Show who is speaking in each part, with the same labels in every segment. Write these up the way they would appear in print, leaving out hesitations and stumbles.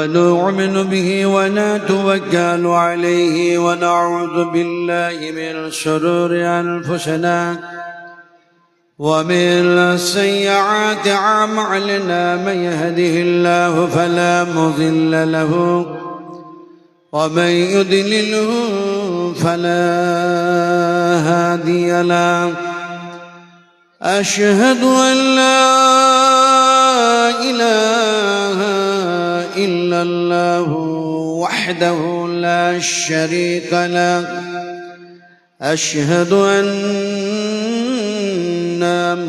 Speaker 1: ونؤمن به ونتوكل عليه ونعوذ بالله من شرور أنفسنا ومن سيئات أعمالنا من يهده الله فلا مضل له ومن يضلله فلا هادي له أشهد أن لا إله إلا الله وحده لا شريك له أشهد أن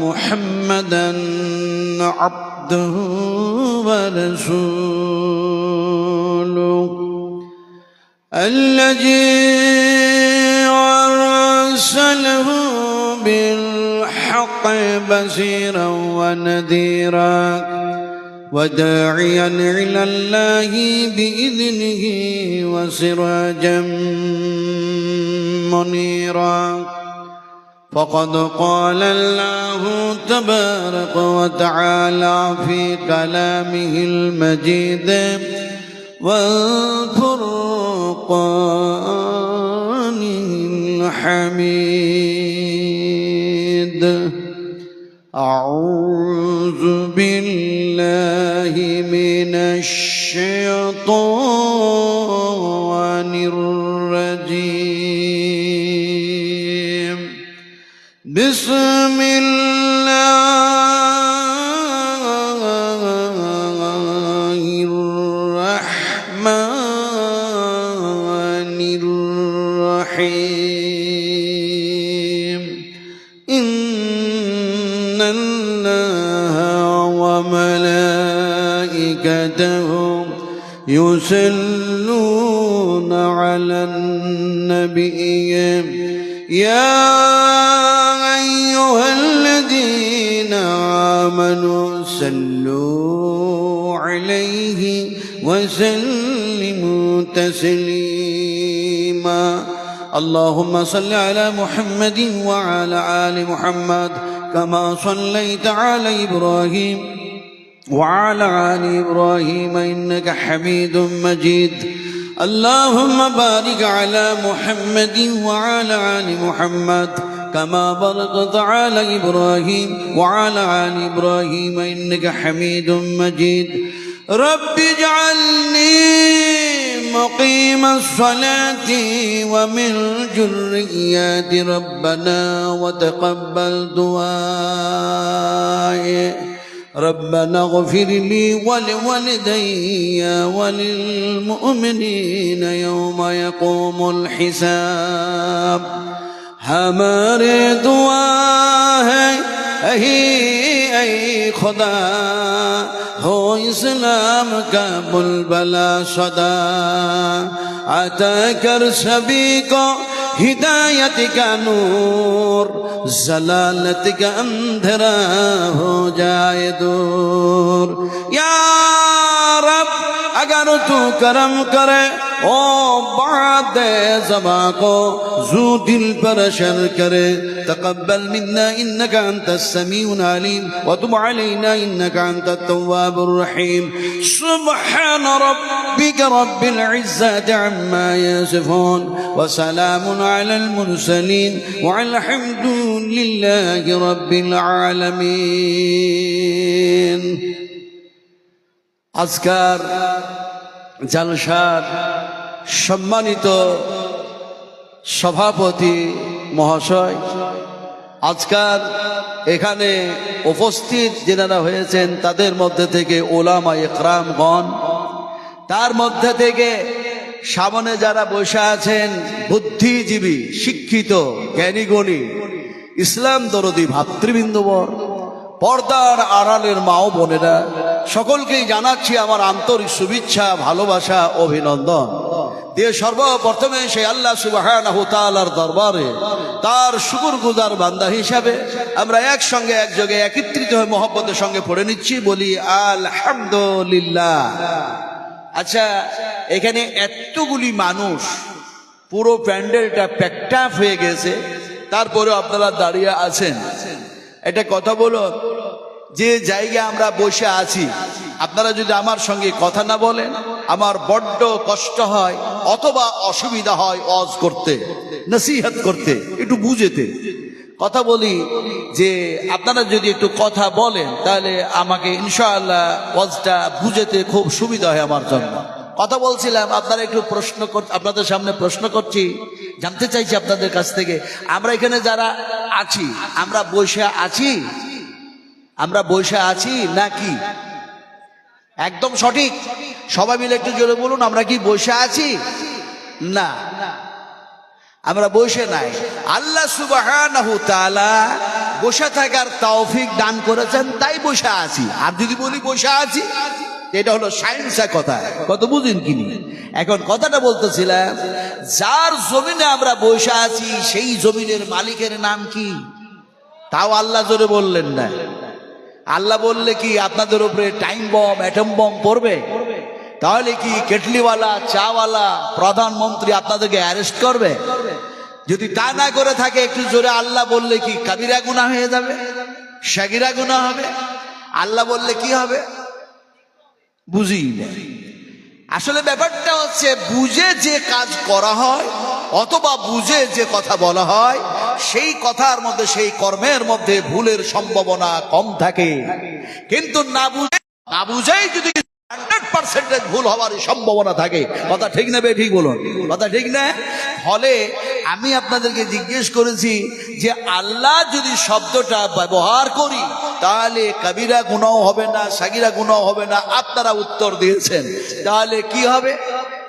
Speaker 1: محمدا عبده ورسوله الذي أرسله بالحق بشيرا ونذيرا وداعيا إلى الله بإذنه وسراجا منيرا فقد قال الله تبارك وتعالى في كلامه المجيد والفرقان الحميد أعوذ بالله من الشيطان الرجيم بسم الله الرحمن الرحيم إن الله وملائكته يصلون على النبي يا أيها الذين آمنوا صلوا عليه وسلموا تسليما اللهم صل على محمد وعلى آل محمد كما صليت على إبراهيم وعلى آل إبراهيم إنك حميد مجيد اللهم بارك على محمد وعلى آل محمد كما باركت على إبراهيم وعلى آل إبراهيم إنك حميد مجيد رب اجعلني مقيم الصلاة ومن ذريتي ربنا وتقبل دعائي ربنا اغفر لي ولوالدي وللمؤمنين يوم يقوم الحساب हमारे दुआ है ऐ खुदा हो इस्लाम का बुलबला सदा अता कर सभी को हिदायत का नूर जलालत का अंधेरा हो जाए दूर या रब अगर तू करम करे ओ बाद ज़बा को जू दिल पर असर करे तक़ब्बल मिन्ना इन्नका अंतस समीउल अलीम व तुब अलैना इन्नका अंतत तव्वाबुर रहीम सुब्हान रब्बिका रब्बिल इज़्ज़ति अम्मा यसिफून व सलामुन अलल मुरसलीन व अल्हम्दुलिल्लाहि रब्बिल आलमीन আজকার জালসার সম্মানিত সভাপতি মহাশয় আজকার এখানে উপস্থিত যারা হয়েছেন তাদের মধ্যে থেকে উলামা ইকরামগণ তার মধ্যে থেকে সামনে যারা বসে আছেন বুদ্ধিজীবী শিক্ষিত জ্ঞানীগুণী ইসলাম দরদি ভাতৃবৃন্দবর পর্দার আড়ালের মা ও বোনেরা সকলকেই জানাচ্ছি আমার আন্তরিক শুভেচ্ছা ভালোবাসা অভিনন্দন দিয়ে সর্বপ্রথমে সেই আল্লাহ সুবহানাহু তাআলার দরবারে তার শুকরগুজার বান্দা হিসাবে আমরা একসঙ্গে একযোগে একত্রিত হয়ে মহব্বতের সঙ্গে পড়ে নিচ্ছি বলি আলহামদুলিল্লাহ। আচ্ছা, এখানে এতগুলি মানুষ, পুরো প্যান্ডেলটা প্যাকটাপ হয়ে গেছে, তারপরে আপনারা দাঁড়িয়ে আছেন। এটা কথা বলো, যে জায়গায় আমরা বসে আছি আপনারা যদি আমার সঙ্গে কথা না বলেন আমার বড্ড কষ্ট হয় অথবা অসুবিধা হয় ওয়াজ করতে, নসিহত করতে, একটু বুঝেতে। কথা বলি যে আপনারা যদি একটু কথা বলেন তাহলে আমাকে ইনশাআল্লাহ ওয়াজটা বুঝেতে খুব সুবিধা হয় আমার জন্য। কথা বলছিলাম, আপনারা একটু আপনাদের সামনে প্রশ্ন করছি, জানতে চাইছি আপনাদের কাছ থেকে, আমরা এখানে যারা আছি আমরা বসে আছি, আমরা বসে আছি নাকি? একদম সঠিক, সবাই মিলে একটু জোরে বলুন, আমরা কি বসে আছি? না, আমরা বসে নাই। আল্লাহ সুবহানাহু তাআলা বসে থাকার তৌফিক দান করেছেন, তাই বসে আছি। আর যদি বলি বসে আছি, এটা হলো সায়েন্সের কথা, কত বুঝেন কিনি। এখন কথাটা বলতেছিলাম, যার জমিনে আমরা বসে আছি সেই জমিনের মালিকের নাম কি? তাও আল্লাহ জোরে বললেন না। আল্লাহ বললে কি আপনাদের উপরে টাইম বম, অ্যাটম বম পড়বে? তাহলে কি কেটলিওয়ালা, চাওয়ালা, প্রধানমন্ত্রী আপনাদেরকে অ্যারেস্ট করবে? যদি তা না করে থাকে একটু জোরে আল্লাহ বললে কি কাবিরা গুনাহ হয়ে যাবে, সাগিরা গুনাহ হবে? আল্লাহ বললে কি হবে? বুঝি না। আসলে ব্যাপারটা হচ্ছে, বুঝে যে কাজ করা হয় অথবা বুঝে যে কথা বলা হয় সেই কথার মধ্যে, সেই কর্মের মধ্যে ভুলের সম্ভাবনা কম থাকে। কিন্তু না বুঝেই যদি 100% ভুল হওয়ার সম্ভাবনা থাকে। কথা ঠিক না? ঠিক বলুন, কথা ঠিক না? ফলে আমি আপনাদেরকে জিজ্ঞেস করেছি যে আল্লাহ যদি শব্দটা ব্যবহার করি তাহলে কবিরা গুনাহ হবে না, সাগিরা গুনাহ হবে না। আপনারা উত্তর দিয়েছেন, তাহলে কি হবে?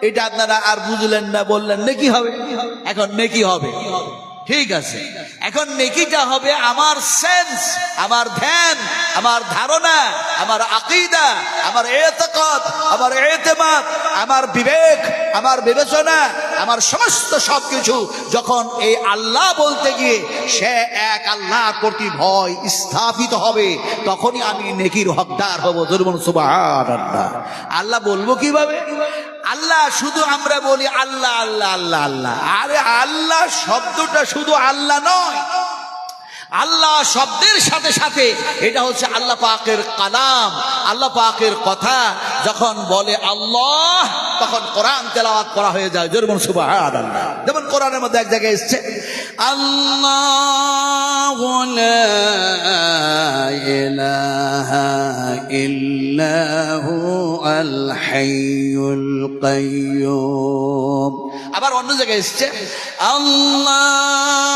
Speaker 1: এটা আপনারা আর বুঝলেন না, বললেন নেকি হবে। এখন নেকি হবে, ঠিক আছে। এখন নেকিটা হবে আমার সেন্স, আমার ধ্যান, আমার ধারণা, আমার আকীদা, আমার এতেকাদ, আমার এতেমাদ, আমার বিবেক, আমার বিবেচনা, আমার সমস্ত সবকিছু যখন এই আল্লাহ বলতে গিয়ে সে এক আল্লাহর প্রতি ভয় স্থাপিত হবে, তখনই আমি নেকির হকদার হব। সুবহানাল্লাহ। আল্লাহ বলবো কিভাবে? আল্লাহ শুধু আমরা বলি আল্লাহ আল্লাহ আল্লাহ আল্লাহ। আরে আল্লাহ শব্দটা শুধু আল্লাহ নয়, আল্লাহ শব্দের সাথে সাথে এটা হচ্ছে আল্লাহ পাকের কালাম, আল্লাহ পাকের কথা। যখন বলে আল্লাহ তখন কোরআন তেলাওয়াত করা হয়ে যায়। জোরে বলুন সুবহানাল্লাহ। যেমন কোরআনের মধ্যে এক জায়গায় এসেছে, আল্লাহু লা ইলাহা ইল্লাহু আল হাইয়ুল কাইয়্যুম। আবার অন্য জায়গায় এসেছে,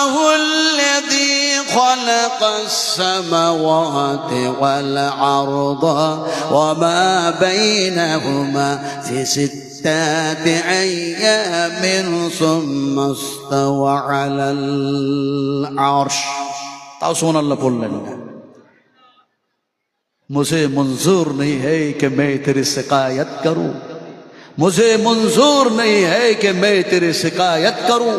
Speaker 1: আল্লাহুল্লাযী খালাকাস সামাওয়াতি ওয়াল আরদা ওয়া মা বাইনাহুমা ফি সিত্তাতি আইয়ামিন সুম্মা ইসতাওয়া আলাল আরশ। তাও সুবহানাল্লাহ বললেন না। मुझे मंजूर नहीं है कि मैं तेरी शिकायत करूं, मुझे मंजूर नहीं है कि मैं तेरी शिकायत करूं,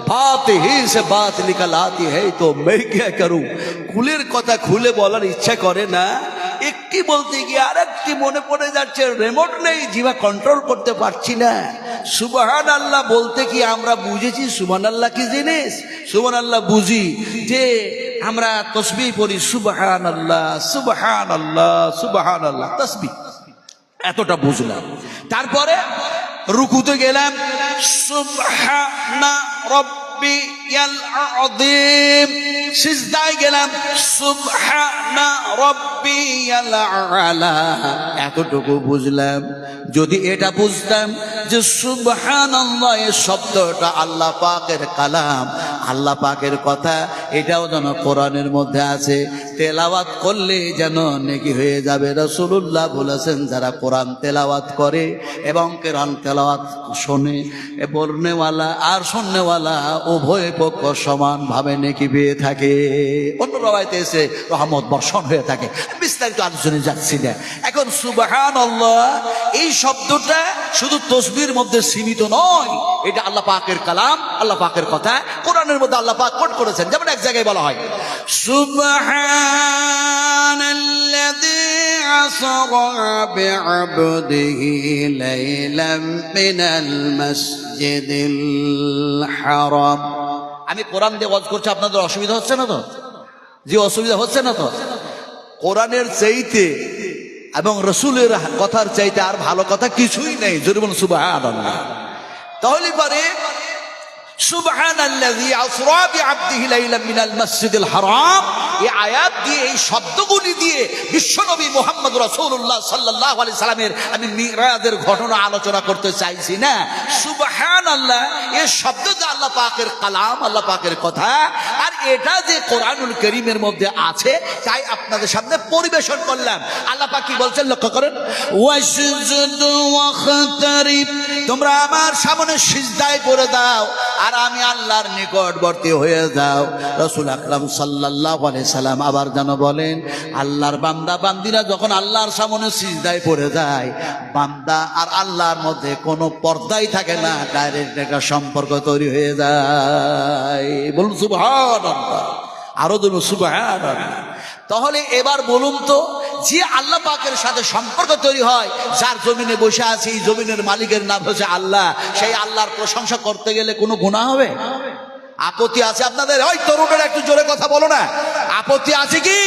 Speaker 1: बात ही से बात निकल आती है तो मैं क्या करूं। খুলের কথা খুলে বলার ইচ্ছা করে না, একটি বলতে গিয়ে আরেকটি মনে পড়ে যাচ্ছে, রিমোট নেই, জিভা কন্ট্রোল করতে পারছি না। সুবহানাল্লাহ বলতে কি আমরা বুঝেছি সুবহানাল্লাহ কি জিনিস? সুবহানাল্লাহ বুঝি যে আমরা তাসবিহ পড়ি, সুবহানাল্লাহ সুবহানাল্লাহ সুবহানাল্লাহ, তাসবিহ, এতটা বুঝলাম। তারপরে রুকুতে গেলাম, সুবহানা রাব্বিয়াল আযীম। সিজদায় গেলাম, সুবহানা রাব্বিয়াল আ'লা। এতটুকু বুঝলাম। যদি এটা বুঝতাম যে সুবহানাল্লাহ এর শব্দটা আল্লাহ পাকের কালাম, আল্লাহ পাকের কথা, এটাও যেন কোরআনের মধ্যে আছে, তেলাওয়াত করলে যেন নেকি হয়ে যাবে। রাসূলুল্লাহ বলেছেন, যারা কোরআন তেলাওয়াত করে এবং কোরআন তেলাওয়াত শোনে, পড়নেওয়ালা আর শুননেওয়ালা উভয় পক্ষ সমানভাবে নেকি পেয়ে থাকে। অন্য রাওয়ায়াতে এসে রহমত বর্ষণ হয়ে থাকে। বিস্তারিত আলোচনায় যাচ্ছি না। এখন সুবহানাল্লাহ এই শব্দটা শুধু তাসবিহের মধ্যে সীমিত নয়, এটা আল্লাহ পাকের কালাম, আল্লাহ পাকের কথা। কোরআনের মধ্যে আল্লাহ পাক কোট করেছেন। যেমন এক জায়গায় বলা হয়, সুবহানাল্লাযী আসরা বি'আবদিহি লাইলাম মিনাল মাসজিদিল হারাম। আমি কোরআন দিয়ে ওয়াজ করছি, আপনাদের অসুবিধা হচ্ছে না তো? জি, অসুবিধা হচ্ছে না তো? কোরআনের চাইতে এবং রসুলের কথার চাইতে আর ভালো কথা কিছুই নেই, জোরে বলুন সুবহানাল্লাহ। তাহলে পারে সুবহানাল্লাযী আসরা বিআবদিহি লাইলাম মিনাল মাসজিদিল হারাম, এই আয়াত দিয়ে, এই শব্দগুলি দিয়ে বিশ্বনবী মুহাম্মদ রাসূলুল্লাহ সাল্লাল্লাহু আলাইহি সাল্লামের আমি মিরাজের ঘটনা আলোচনা করতে চাইছি না। সুবহানাল্লাহ এই শব্দ যে আল্লাহ পাকের কালাম, আল্লাহ পাকের কথা, আর এটা যে কোরআনুল কারীমের মধ্যে আছে, তাই আপনাদের সামনে পরিবেশন করলাম। আল্লাহ পাক কি বলছেন লক্ষ্য করেন, ওয়াসজুদু ওয়াখতারিব, তোমরা আমার সামনে সিজদায় পড়ে দাও আর আমি আল্লাহর নিকটবর্তী হয়ে যাও। রাসূল আকরাম সাল্লাল্লাহু আলাইহি সাল্লাম আবার যেন বলেন, আল্লাহর বান্দা বান্দিরা যখন আল্লাহর সামনে সিজদায় পড়ে যায়, বান্দা আর আল্লাহর মধ্যে কোনো পর্দাই থাকে না, ডাইরেক্ট একটা সম্পর্ক তৈরি হয়ে যায়। বলুন সুবহানাল্লাহ, আরো বলুন সুবহানাল্লাহ। তাহলে এবার বলুন তো, যে আল্লাহ পাকের সাথে সম্পর্ক তৈরি হয়, যার জমিনে বসে আছে, এই জমিনের মালিকের নাম হচ্ছে আল্লাহ, সেই আল্লাহর প্রশংসা করতে গেলে কোনো গুনাহ হবে? আপত্তি আছে আপনাদের? ওই তরুণেরা একটু জোরে কথা বলো না, আপত্তি আছে কি?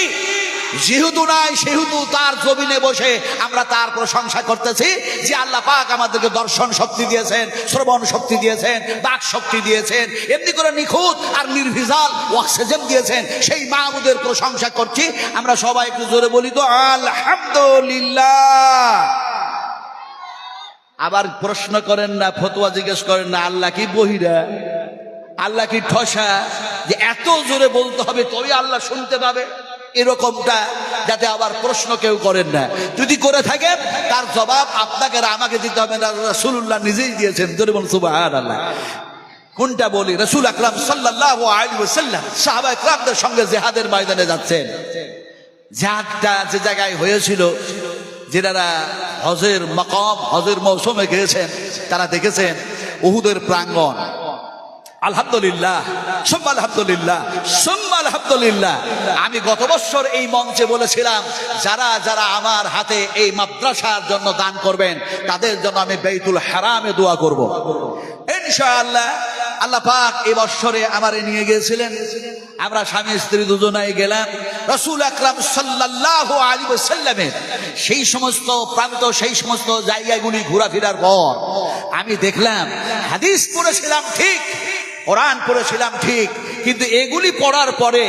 Speaker 1: যেহেতু নাই সেহেতু তার জমিনে বসে আমরা তার প্রশংসা করতেছি, যে আল্লাহ পাক আমাদেরকে দর্শন শক্তি দিয়েছেন, শ্রবণ শক্তি দিয়েছেন, বাক শক্তি দিয়েছেন, এমনি করে নিখুঁত আর নির্ভেজাল অক্সিজেন দিয়েছেন, সেই মাহবুদের প্রশংসা করছি। আমরা সবাই একটু জোরে বলি তো আলহামদুলিল্লাহ। আবার প্রশ্ন করেন না, ফতোয়া জিজ্ঞেস করেন না, আল্লাহ কি বহিরা, আল্লাহ কি ঠসা, যে এত জোরে বলতে হবে তবে আল্লাহ শুনতে পাবে? এরকমটা যাতে আবার প্রশ্ন কেউ করেন না। যদি করে থাকেন তার জবাব আপনাকে আর আমাকে দিতে হবে না, রাসূলুল্লাহ নিজেই দিয়েছেন। জোরে বলুন সুবহানাল্লাহ। কোনটা বলি? রাসূল আকরাম সাল্লাল্লাহু আলাইহি ওয়াসাল্লাম সাহাবায়ে কেরামদের সঙ্গে জিহাদের ময়দানে যাচ্ছেন। জিহাদটা যে জায়গায় হয়েছিল, যারা হজের মাকাম, হজের মৌসুমে গিয়েছেন, তারা দেখেছেন উহুদের প্রাঙ্গণ। আলহামদুলিল্লাহ, সুম্মা আলহামদুলিল্লাহ, সুম্মা আলহামদুলিল্লাহ। আমি গত বছর এই মঞ্চে বলেছিলাম, যারা যারা আমার হাতে এই মাদ্রাসার জন্য দান করবেন, তাদের জন্য আমি বাইতুল হারামে দোয়া করব ইনশাআল্লাহ। আল্লাহ পাক এই বছরে আমারে নিয়ে গিয়েছিলেন, আমরা স্বামী স্ত্রী দুজনাই গেলাম। রাসূল আকরাম সাল্লাল্লাহু আলাইহি ওয়াসাল্লামের সেই সমস্ত প্রান্ত, সেই সমস্ত জায়গাগুলি ঘোরাফেরার পর আমি দেখলাম, হাদিস পড়েছিলাম ঠিক, কোরআন পড়েছিলাম ঠিক, কিন্তু এগুলি পড়ার পরে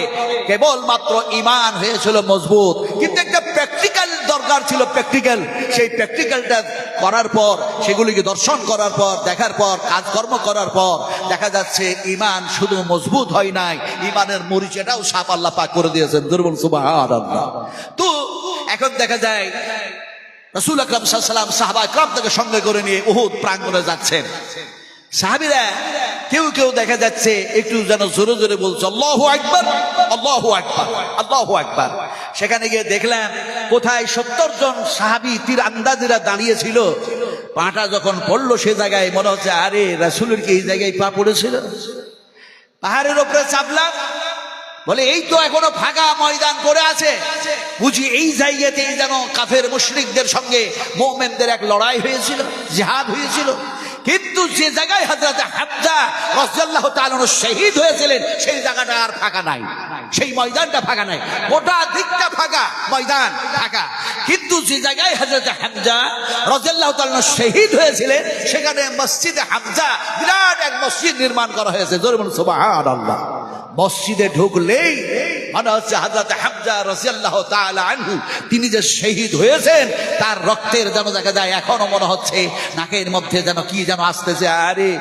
Speaker 1: কেবলমাত্র ঈমান হয়েছিল মজবুত, কিন্তু একটা প্র্যাকটিক্যাল দরকার ছিল, প্র্যাকটিক্যাল। সেই প্র্যাকটিক্যালটা করার পর, সেগুলিকে দর্শন করার পর, দেখার পর, কাজকর্ম করার পর দেখা যাচ্ছে ঈমান শুধু মজবুত হয় নাই, ঈমানের মরিচাটাও সাপ আল্লাহ পাক করে দিয়েছেন। দুর্বল সুবহানাল্লাহ। তো এখন দেখা যায় রাসূল আকরাম সাল্লাল্লাহু আলাইহি ওয়াসাল্লাম সাহাবায়ে কেরামদের সঙ্গে করে নিয়ে উহুদ প্রাঙ্গণে যাচ্ছেন। সাহাবীরা কেউ কেউ দেখা যাচ্ছে একটু যেন জোরে জোরে বলছে আল্লাহু আকবার, আল্লাহু আকবার, আল্লাহু আকবার। সেখানে গিয়ে দেখলাম কোথায় 70 জন সাহাবী তীর আন্দাজিরা দাঁড়িয়ে ছিল। পাটা যখন পড়লো সে জায়গায় মনে হচ্ছে, আরে রাসূলের কি এই জায়গায় পা পড়েছিল? পাহাড়ের উপরে চাপলাম, বলে এই তো এখনো ফাঁকা ময়দান পড়ে আছে, বুঝি এই জায়গাতেই যেন কাফের মুশরিকদের সঙ্গে মুমিনদের এক লড়াই হয়েছিল, জিহাদ হয়েছিল। কিন্তু যে জায়গায় হযরত হামজা রাদিয়াল্লাহু তাআলা শহীদ হয়েছিলেন, সেই জায়গাটা আর ফাঁকা নাই, সেই ময়দানটা ফাঁকা নাই, গোটা দিকটা ফাঁকা, ময়দান ফাঁকা। কিন্তু যে জায়গায় হযরত হামজা রাদিয়াল্লাহু তাআলা শহীদ হয়েছিলেন, সেখানে মসজিদে হামজা বিরাট এক মসজিদ নির্মাণ করা হয়েছে। জোরে বলুন সুবহানাল্লাহ। মসজিদে ঢুকলেই মনে হচ্ছে হযরত হামজা রাদিয়াল্লাহু তাআলা আনহু তিনি যে শহীদ হয়েছেন, তার রক্তের যেন দেখা যায় এখনো মনে হচ্ছে নাকের মধ্যে যেন কি যেন আসতেছে। আরে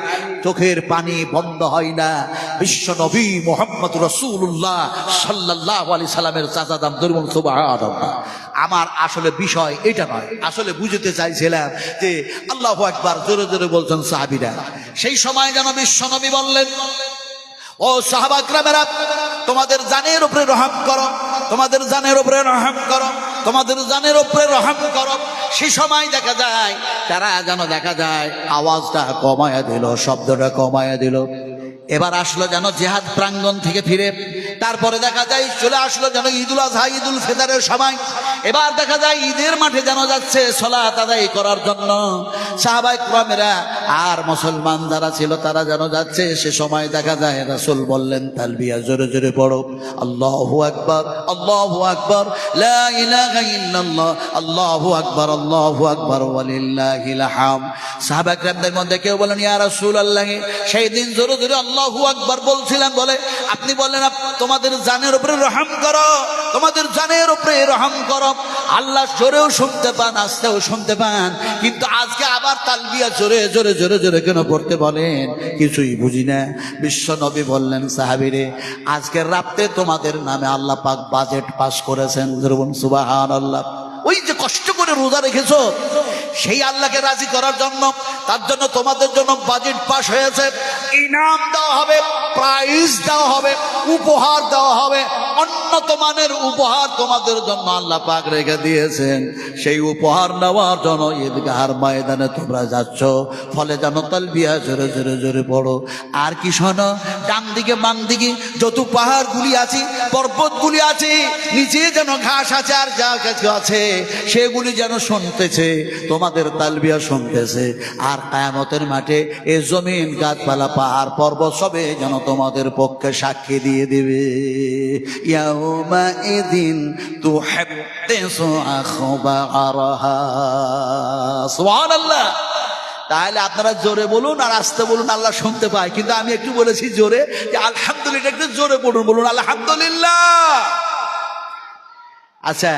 Speaker 1: চোখের পানি বন্ধ হয় না। বিশ্ব নবী মুহাম্মদ রাসূলুল্লাহ সাল্লাল্লাহু আলাইহি সাল্লামের চাচা দাম। দুর্বল সুবহানাল্লাহ। আমার আসলে বিষয় এটা নয়, আসলে বুঝতে চাইছিলাম যে আল্লাহু আকবার জোরে জোরে বলছেন সাহাবীরা। সেই সময় যেন বিশ্ব নবী বললেন, ও সাহাবা কেরামেরা, তোমাদের জানের উপরে রহম করো, তোমাদের জানের উপরে রহম করো, তোমাদের জানের উপরে রহম করো। সেই সময় দেখা যায় তারা যেন দেখা যায় আওয়াজটা কমায়া দিল, শব্দটা কমায়া দিল। এবার আসলো যেন জিহাদ প্রাঙ্গণ থেকে ফিরে। তারপরে দেখা যায় চলে আসলো যেন ঈদুল আজহা, ঈদুল ফিতরের সময়। এবার দেখা যায় ঈদের মাঠে যেন যাচ্ছে সালাত আদায় করার জন্য সাহাবায়ে কেরামেরা, আর মুসলমান যারা ছিল তারা যেন যাচ্ছে। সে সময় দেখা যায় রাসূল বললেন, তালবিয়া জোরে জোরে পড়ো, আল্লাহু আকবার, আল্লাহু আকবার, লা ইলাহা ইল্লাল্লাহ, আল্লাহু আকবার, আল্লাহু আকবার, ওয়ালিল্লাহিল হামদ। সাহাবায়ে কেরামদের মধ্যে কেউ বলেন, ইয়া রাসূলুল্লাহ, সেই দিন জোরে জোরে আল্লাহু আকবার বলছিলেন, বলে আপনি বললেন তোমাদের জানের উপরে রহম করো, তোমাদের জানের উপরে রহম করো। আল্লাহ জোরেও শুনতে পান, আস্তেও শুনতে পান, কিন্তু আজকে আবার তালবিয়া জোরে জোরে জোরে জোরে কেন পড়তে বলেন? কিছুই বুঝি না। বিশ্ব নবী বললেন, সাহাবীরে, আজকের রাতে তোমাদের নামে আল্লাহ পাক বাজেট পাস করেছেন। সুবহানাল্লাহ। ওই যে কষ্ট করে রোজা রেখেছো, সেই আল্লাহকে রাজি করার জন্য, তার জন্য তোমাদের জন্য বাজেট পাস হয়েছে। ইনাম দেওয়া হবে, প্রাইজ দেওয়া হবে, উপহার দেওয়া হবে, উন্নত মানের উপহার তোমাদের জন্য আল্লাহ পাক রেখে দিয়েছেন। সেই উপহার নেওয়ার জন্য ঈদগাহর ময়দানে তোমরা যাচ্ছ। ফলে যেন তালবিয়া জোরে জোরে জোরে পড়ো। আর কি শোনো, ডান দিকে বাম দিকে যত পাহাড়গুলি আছে, পর্বতগুলি আছে, নিচে যেন ঘাস আছে আর যা কিছু আছে, সেগুলি যেন শুনতেছে, তোমাদের তালবিয়া শুনতেছে। আর কিয়ামতের মাঠে এই জমিন, গাছপালা, পাহাড়, পর্বত সবে যেন তোমাদের পক্ষে সাক্ষী দিয়ে দিবে। ইয়াউমা ইদিন তুহাদ্দিসু আখবারাহা। সুবহানাল্লাহ। তাহলে আপনারা জোরে বলুন আর আস্তে বলুন, আল্লাহ শুনতে পায়। কিন্তু আমি একটু বলেছি জোরে, যে আলহামদুলিল্লাহ একটু জোরে পড়ুন, বলুন আলহামদুলিল্লাহ। আচ্ছা,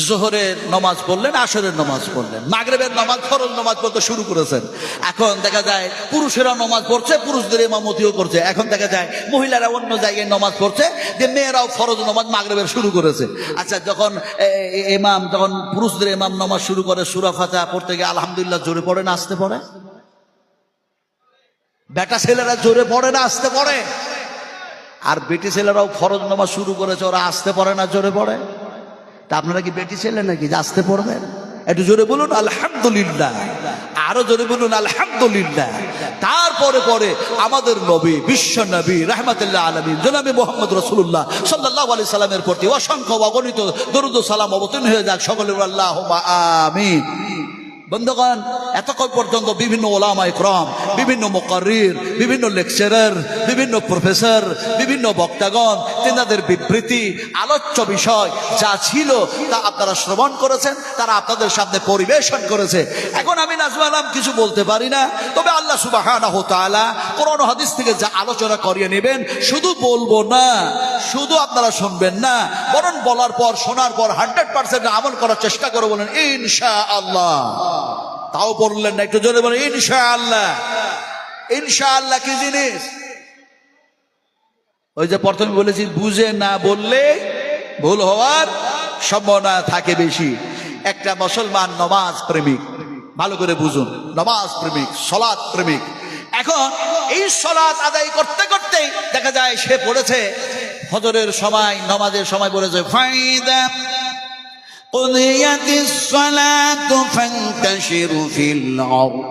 Speaker 1: জোহরের নামাজ পড়লেন, আসরের নামাজ পড়লেন, মাগরিবের নামাজ, ফরজ নামাজ পড়তে শুরু করেছেন। এখন দেখা যায় পুরুষেরা নামাজ পড়ছে, পুরুষদের ইমামতিও করছে। এখন দেখা যায় মহিলারা অন্য জায়গায় নামাজ পড়ছে, যে মেয়েরাও ফরজ নামাজ মাগরিবের শুরু করেছে। আচ্ছা, যখন ইমাম, যখন পুরুষদের ইমাম নামাজ শুরু করে, সূরা ফাতিহা পড়তে গিয়ে আলহামদুলিল্লাহ জোরে পড়ে না আস্তে পড়ে? বেটা ছেলেরা জোরে পড়ে না আস্তে পড়ে? আর বেটি ছেলেরাও ফরজ নামাজ শুরু করেছে, ওরা আস্তে পড়ে না জোরে পড়ে? তা আপনারা কি বেটি ছেলে নাকি যে আসতে পড়বেন? একটু জোরে বলুন আলহামদুলিল্লাহ, আরো জোরে বলুন আলহামদুলিল্লাহ। তারপরে পরে আমাদের নবী, বিশ্ব নবী, রাহমাতুল্লাহ আলামিন জনাবে মুহাম্মদ রাসূলুল্লাহ সাল্লাল্লাহু আলাইহি সাল্লামের প্রতি অসংখ্য অগণিত দরুদ ও সালাম অবতীর্ণ হয়ে যাক। সকলে আল্লাহুম্মা আমিন। বন্ধুগণ, এতক্ষণ পর্যন্ত বিভিন্ন ওলামায়ে কেরাম, বিভিন্ন মুকাররির, বিভিন্ন লেকচারার, বিভিন্ন প্রফেসর, বিভিন্ন বক্তাগণ, তেনাদের বিবৃতি, আলোচ্য বিষয় যা ছিল তা আপনারা শ্রবণ করেছেন, তারা আপনাদের সামনে পরিবেশন করেছে। এখন আমি নাজমুল আলম কিছু বলতে পারি না, তবে আল্লাহ সুবহানাহু ওয়া তাআলা কোরআন ও হাদিস থেকে যা আলোচনা করিয়ে নেবেন, শুধু বলবো না, শুধু আপনারা শুনবেন না, বরং বলার পর, শোনার পর 100% আমল করার চেষ্টা করে বলেন ইনশাআল্লাহ। তাও বললেন না, একটু জোরে বলেন ইনশাআল্লাহ। ইনশাআল্লাহ কি জিনিস? ওই যে প্রথমে বলেছি, বুঝে না বললে ভুল হওয়ার সম্ভাবনা থাকে বেশি। একটা মুসলমান নামাজ প্রেমিক, ভালো করে বুঝুন, নামাজ প্রেমিক, সালাত প্রেমিক। এখন এই সালাত আদায় করতে করতেই দেখা যায় সে পড়েছে ফজরের সময়, নামাজের সময় পড়েছে ফাইদা قضيت الصلاة فانتشروا في الأرض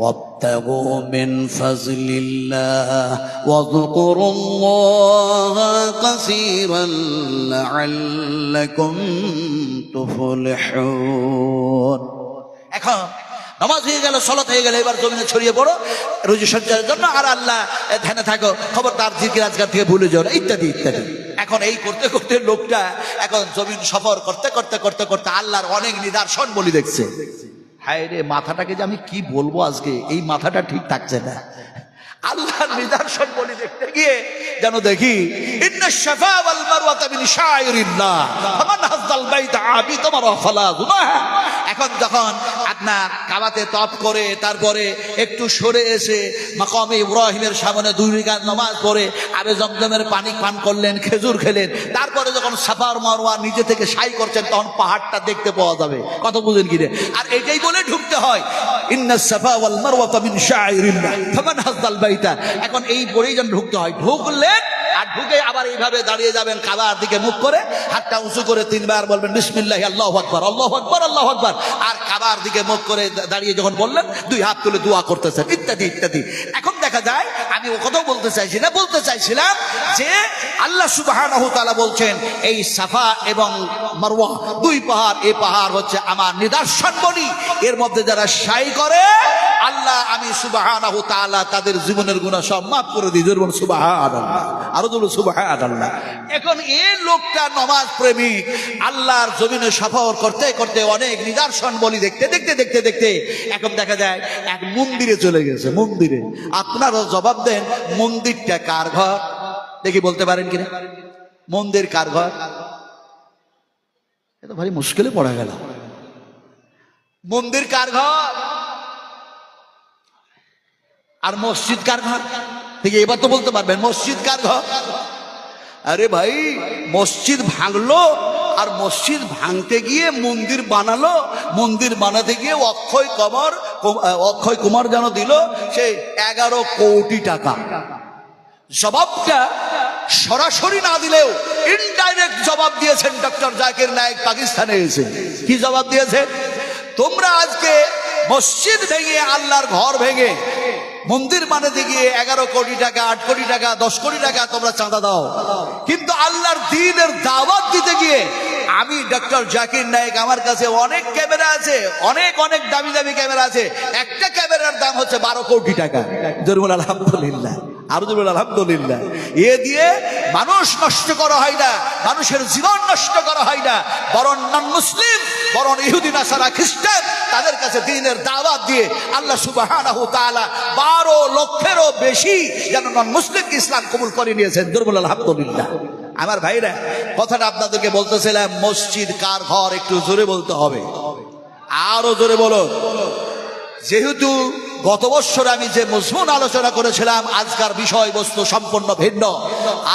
Speaker 1: وابتغوا من فضل الله واذكروا الله كثيرا لعلكم تفلحون। এখন নামাজ হয়ে গেল, সালাত হয়ে গেল, এবার জমিনে ছড়িয়ে পড়ো রুজি সঞ্চারের জন্য, আর আল্লাহ ধ্যানে থাকো, খবরদার জিকির আজকার থেকে ভুলে যাও না, ইত্যাদি ইত্যাদি। এখন এই করতে করতে লোকটা এখন জমিন সফর করতে করতে করতে করতে আল্লাহর অনেক নিদর্শন বলি দেখছে। হায় রে, মাথাটাকে যে আমি কি বলবো আজকে, এই মাথাটা ঠিক থাকছে না। আল্লাহর নিদর্শন বলি দেখতে গিয়ে যেন দেখি ইন্নাশ শাফা ওয়াল মারওয়াতা মিন শাইরিল্লাহ ফামান হাজ্জাল বাইতা আবিতাম ফালা গুনাহ। এখন যখন আপনার কাবাতে তওয়াফ করে তারপরে একটু সরে এসে মাকামে ইব্রাহিমের সামনে 2 রাকাত নামাজ পড়ে আবে জমজমের পানি পান করলেন, খেজুর খেলেন, তারপরে যখন সাফা আর মারওয়া নিজে থেকে সাই করছেন, তখন পাহাড়টা দেখতে পাওয়া যাবে। কত বুঝেন কি রে? আর এটাই বলে ঢুকতে হয়, ইন্নাশ শাফা ওয়াল মারওয়াতা মিন শাইরিল্লাহ ফামান হাজ্জাল বাইতা। এখন এই পরেই যেন ঢুকতে হয়। ঢুকলেন আর ঢুকে আবার এইভাবে দাঁড়িয়ে যাবেন, কাবার দিকে মুখ করে, হাতটা উঁচু করে 3 বার বলবেন বিসমিল্লাহ, আল্লাহু আকবার, আল্লাহু আকবার, আল্লাহু আকবার। আর কাবার দিকে মুখ করে দাঁড়িয়ে যখন বললেন, 2 হাত তুলে দোয়া করতেছেন, ইত্যাদি ইত্যাদি। এখন দেখা দেখা যায়, আমি ও কথাও বলতে চাইছি না, বলতে চাইছিলাম যে আল্লাহ সুবহানাহু ওয়া তাআলা বলছেন এই সাফা এবং মারওয়া দুই পাহাড়, এই পাহাড় হচ্ছে আমার নিদর্শন বলি, এর মধ্যে যারা সাই করে আল্লাহ আমি সুবহানাহু ওয়া তাআলা তাদের জীবনের গুনাহ সব মাফ করে দিই। জোরে বলুন সুবহানাল্লাহ, আরো জোরে সুবহানাল্লাহ। এখন এই লোকটা নামাজ প্রেমিক, আল্লাহর জমিনে সফর করতে করতে অনেক নিদর্শন বলি দেখতে দেখতে দেখতে দেখতে এখন দেখা যায় এক মন্দিরে চলে গেছে। মন্দিরে আপনারা জবাব দেন, মন্দিরটা কার ঘর দেখি বলতে পারেন কিনা? মন্দির কার ঘর? এটা ভারী মুশকিলে পড়া গেল। মন্দির কার ঘর আর মসজিদ কার ঘর? দেখি এবার তো বলতে পারবেন মসজিদ কার ঘর? আরে ভাই, মসজিদ ভাঙলো আর মসজিদ ভাঙতে গিয়ে মন্দির বানালো, মন্দির বানাতে গিয়ে অক্ষয় কুমার যেন দিল সে 11 কোটি টাকা। জবাবটা সরাসরি না দিলেও ইনডাইরেক্ট জবাব দিয়েছেন ডক্টর জাকির নায়েক পাকিস্তানে এসে। কি জবাব দিয়েছেন? তোমরা আজকে মসজিদ ভেঙে, আল্লাহর ঘর ভেঙে মন্দির বানাতে গিয়ে 11 কোটি টাকা, 8 কোটি টাকা, 10 কোটি টাকা তোমরা চাঁদা দাও, কিন্তু আল্লাহর দ্বীনের দাওয়াত দিতে গিয়ে আমি ডক্টর জাকির নায়েক, আমার কাছে অনেক ক্যামেরা আছে, অনেক অনেক দামি দামি ক্যামেরা আছে, একটা ক্যামেরার দাম হচ্ছে 12 কোটি টাকা। জরুল আলহামদুলিল্লাহ, আরো জরুল আলহামদুলিল্লাহ। এ দিয়ে মানুষ নষ্ট করা হয় না, মানুষের জীবন নষ্ট করা হয় না, বরং নন মুসলিম, বরং ইহুদি নাসারা খ্রিস্টান তাদের কাছে দ্বীনের দাওয়াত দিয়ে আল্লাহ সুবহানাহু ওয়া তাআলা 12 লক্ষেরও বেশি যেন নন মুসলিমকে ইসলাম কবুল করে নিয়েছেন। জরুল আলহামদুলিল্লাহ। আমার ভাইরা, কথাটা আপনাদেরকে বলতেছিলাম, মসজিদ কার ঘর একটু জোরে বলতে হবে, আরো জোরে বলো। যেহেতু গত বছর আমি যে মজমুন আলোচনা করেছিলাম, আজকের বিষয়বস্তু সম্পূর্ণ ভিন্ন।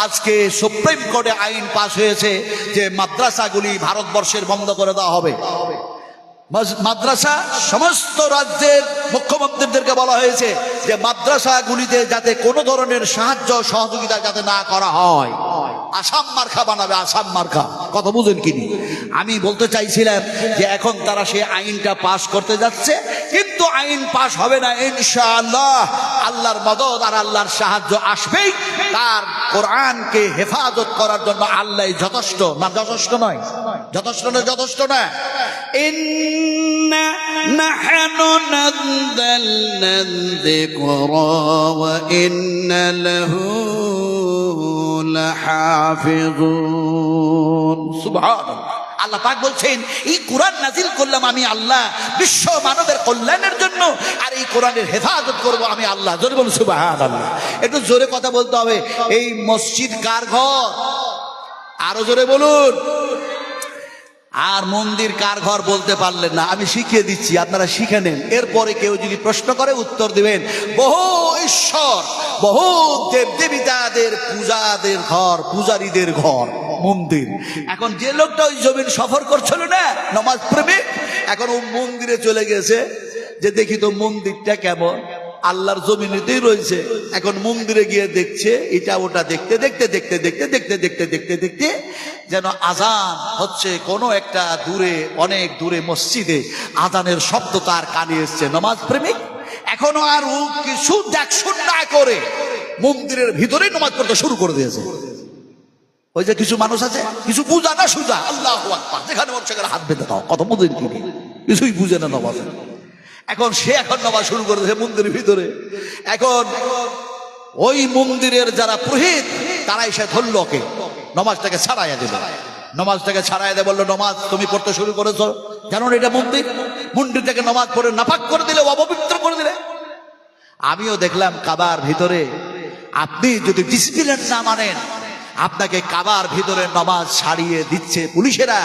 Speaker 1: আজকে সুপ্রিম কোর্টে আইন পাশ হয়েছে যে মাদ্রাসাগুলি ভারতবর্ষের বন্ধ করে দেওয়া হবে। মাদ্রাসা সমস্ত রাজ্যের মুখ্যমন্ত্রীদেরকে বলা হয়েছে যে মাদ্রাসাগুলিতে যাতে কোনো ধরনের সাহায্য সহযোগিতা যাতে না করা হয়। আসাম মার্কা বানাবে, আসাম মার্কা। কথা বুঝেন কিনি? আমি বলতে চাইছিলাম যে এখন তারা সেই আইনটা পাশ করতে যাচ্ছে, কিন্তু আইন পাশ হবে না ইনশাআল্লাহ। আল্লাহর মদদ আর আল্লাহর সাহায্য আসবেই। তার কোরআনকে হেফাজত করার জন্য আল্লাহ যথেষ্ট। না যথেষ্ট নয়, যথেষ্ট নয়, যথেষ্ট না। ইন্না নাহনু নাযালনা যিকরা ওয়া ইন্না লাহু লাহাফিজুন। সুবহানাল্লাহ। আল্লাহ পাক বলছেন এই কোরআন নাজিল করলাম আমি আল্লাহ বিশ্ব মানবের কল্যাণের জন্য, আর এই কোরআনের হেফাজত করব আমি আল্লাহ। জোরে বলুন সুবহানাল্লাহ। একটু জোরে কথা বলতে হবে। এই মসজিদ কার ঘর? আরো জোরে বলুন। আর মন্দির কার ঘর বলতে পারলেন না, আমি শিখিয়ে দিচ্ছি, আপনারা শিখে নেন। এরপরে কেউ যদি প্রশ্ন করে উত্তর দিবেন। বহু ঈশ্বর, বহু দেব দেবীতাদের পূজাদের ঘর, পূজারীদের ঘর মন্দির। এখন যে লোকটা ওই জমিন সফর করছিল না, নামাজ প্রেমিক, এখন ও মন্দিরে চলে গেছে যে দেখি তো মন্দিরটা কেমন, আল্লাহর জমিনেতেই রয়েছে। এখন মন্দিরে গিয়ে দেখছে এটা ওটা, দেখতে দেখতে দেখতে দেখতে দেখতে দেখতে দেখতে দেখতে যেন আজান হচ্ছে কোনো একটা দূরে, অনেক দূরে মসজিদে আজানের শব্দ তার কানে এসছে। নামাজ প্রেমিক এখনো আর ও কিছু দেখশুন না করে মন্দিরের ভিতরেই নামাজ পড়তে শুরু করে দিয়েছে। ওই যে কিছু মানুষ আছে, কিছু বুঝা না সুজা, আল্লাহু আকবার, যেখানে মন সেখানে হাত বেঁধে দাও, কত বুঝেন কি কিছুই বুঝে না নামাজ। এখন সে এখন নামাজ শুরু করেছে মন্দিরের ভিতরে। এখন ওই মন্দিরের যারা পুরোহিত তারা এসে ধরল ওকে, নামাজটাকে ছাড়াইয়া দিল। নামাজটাকে ছাড়াইয়া দিয়ে বললো, নামাজ তুমি পড়তে শুরু করেছো, জানো এটা মন্দির, মন্দির থেকে নামাজ পড়ে নাপাক করে দিলে, অপবিত্র করে দিলে। আমিও দেখলাম কাবার ভিতরে, আপনি যদি ডিসিপ্লিন না মানেন আপনাকে কাবার ভিতরে নামাজ ছাড়িয়ে দিচ্ছে পুলিশেরা।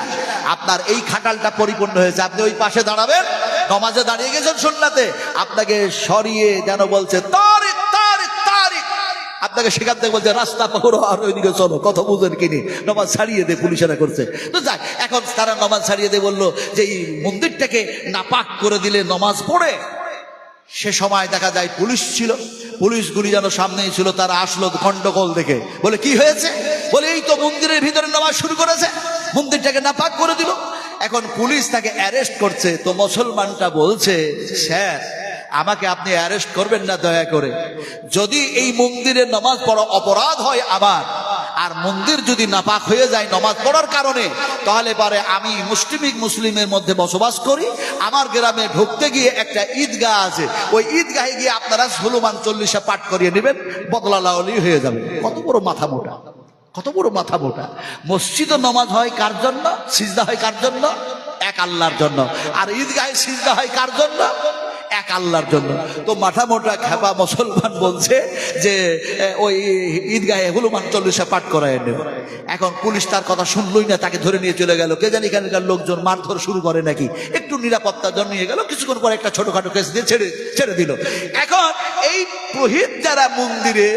Speaker 1: আপনার এই খাটালটা পরিপূর্ণ হয়েছে, আপনি ওই পাশে দাঁড়াবেন, নামাজে দাঁড়িয়ে গেছেন সুন্নাতে, আপনাকে সরিয়ে যেন বলছে তারিক তারিক তারিক, আপনাকে সেখান থেকে বলছে রাস্তা পাকড়ো আর ওইদিকে চলো। কথা বুঝেন কিনি? নামাজ ছাড়িয়ে দে পুলিশেরা করছে। তো যাক, এখন তারা নামাজ ছাড়িয়ে দিয়ে বললো যে এই মন্দিরটাকে নাপাক করে দিলে নামাজ পড়ে। সে সময় দেখা যায় পুলিশ ছিল, পুলিশগুলি যেন সামনেই ছিল। তারা আসলো গন্ডগোল দেখে, বলে কি হয়েছে? বলে এই তো মন্দিরের ভিতরে নামাজ শুরু করেছে, মন্দিরটাকে নাপাক করে দিল। এখন পুলিশ তাকে অ্যারেস্ট করছে। তো মুসলমানটা বলছে, স্যার আমাকে আপনি অ্যারেস্ট করবেন না দয়া করে। যদি এই মন্দিরে নামাজ পড়া অপরাধ হয় আমার, আর মন্দির যদি নাপাক হয়ে যায় নামাজ পড়ার কারণে, তাহলে পারে আমি মুসলিমের মধ্যে বসবাস করি, আমার গ্রামে ঢুকতে গিয়ে একটা ঈদগাহ আছে, ওই ঈদগাহে গিয়ে আপনারা হনুমান 40 পাঠ করিয়ে নেবেন, বদলা লাওলি হয়ে যাবে। কত বড় মাথা মোটা, কত বড় মাথা মোটা। মসজিদে নামাজ হয় কার জন্য? সিজদা হয় কার জন্য? এক আল্লাহর জন্য। আর ঈদগাহে সিজদা হয় কার জন্য? এক আল্লাহর জন্য। তো মাথা মোটা খেপা মুসলমান বলছে যে ওই ঈদগাহে হনুমান 40 পাঠ করায় নেব। এখন পুলিশ তার কথা শুনলই না, তাকে ধরে নিয়ে চলে গেল। কে জানি এখানকার লোকজন মারধর শুরু করে নাকি, একটু নিরাপত্তার জন্য নিয়ে গেল, কিছুক্ষণ পরে একটা ছোটখাটো কেস দিয়ে ছেড়ে দিল। এখন এই পুরোহিত যারা মন্দিরে,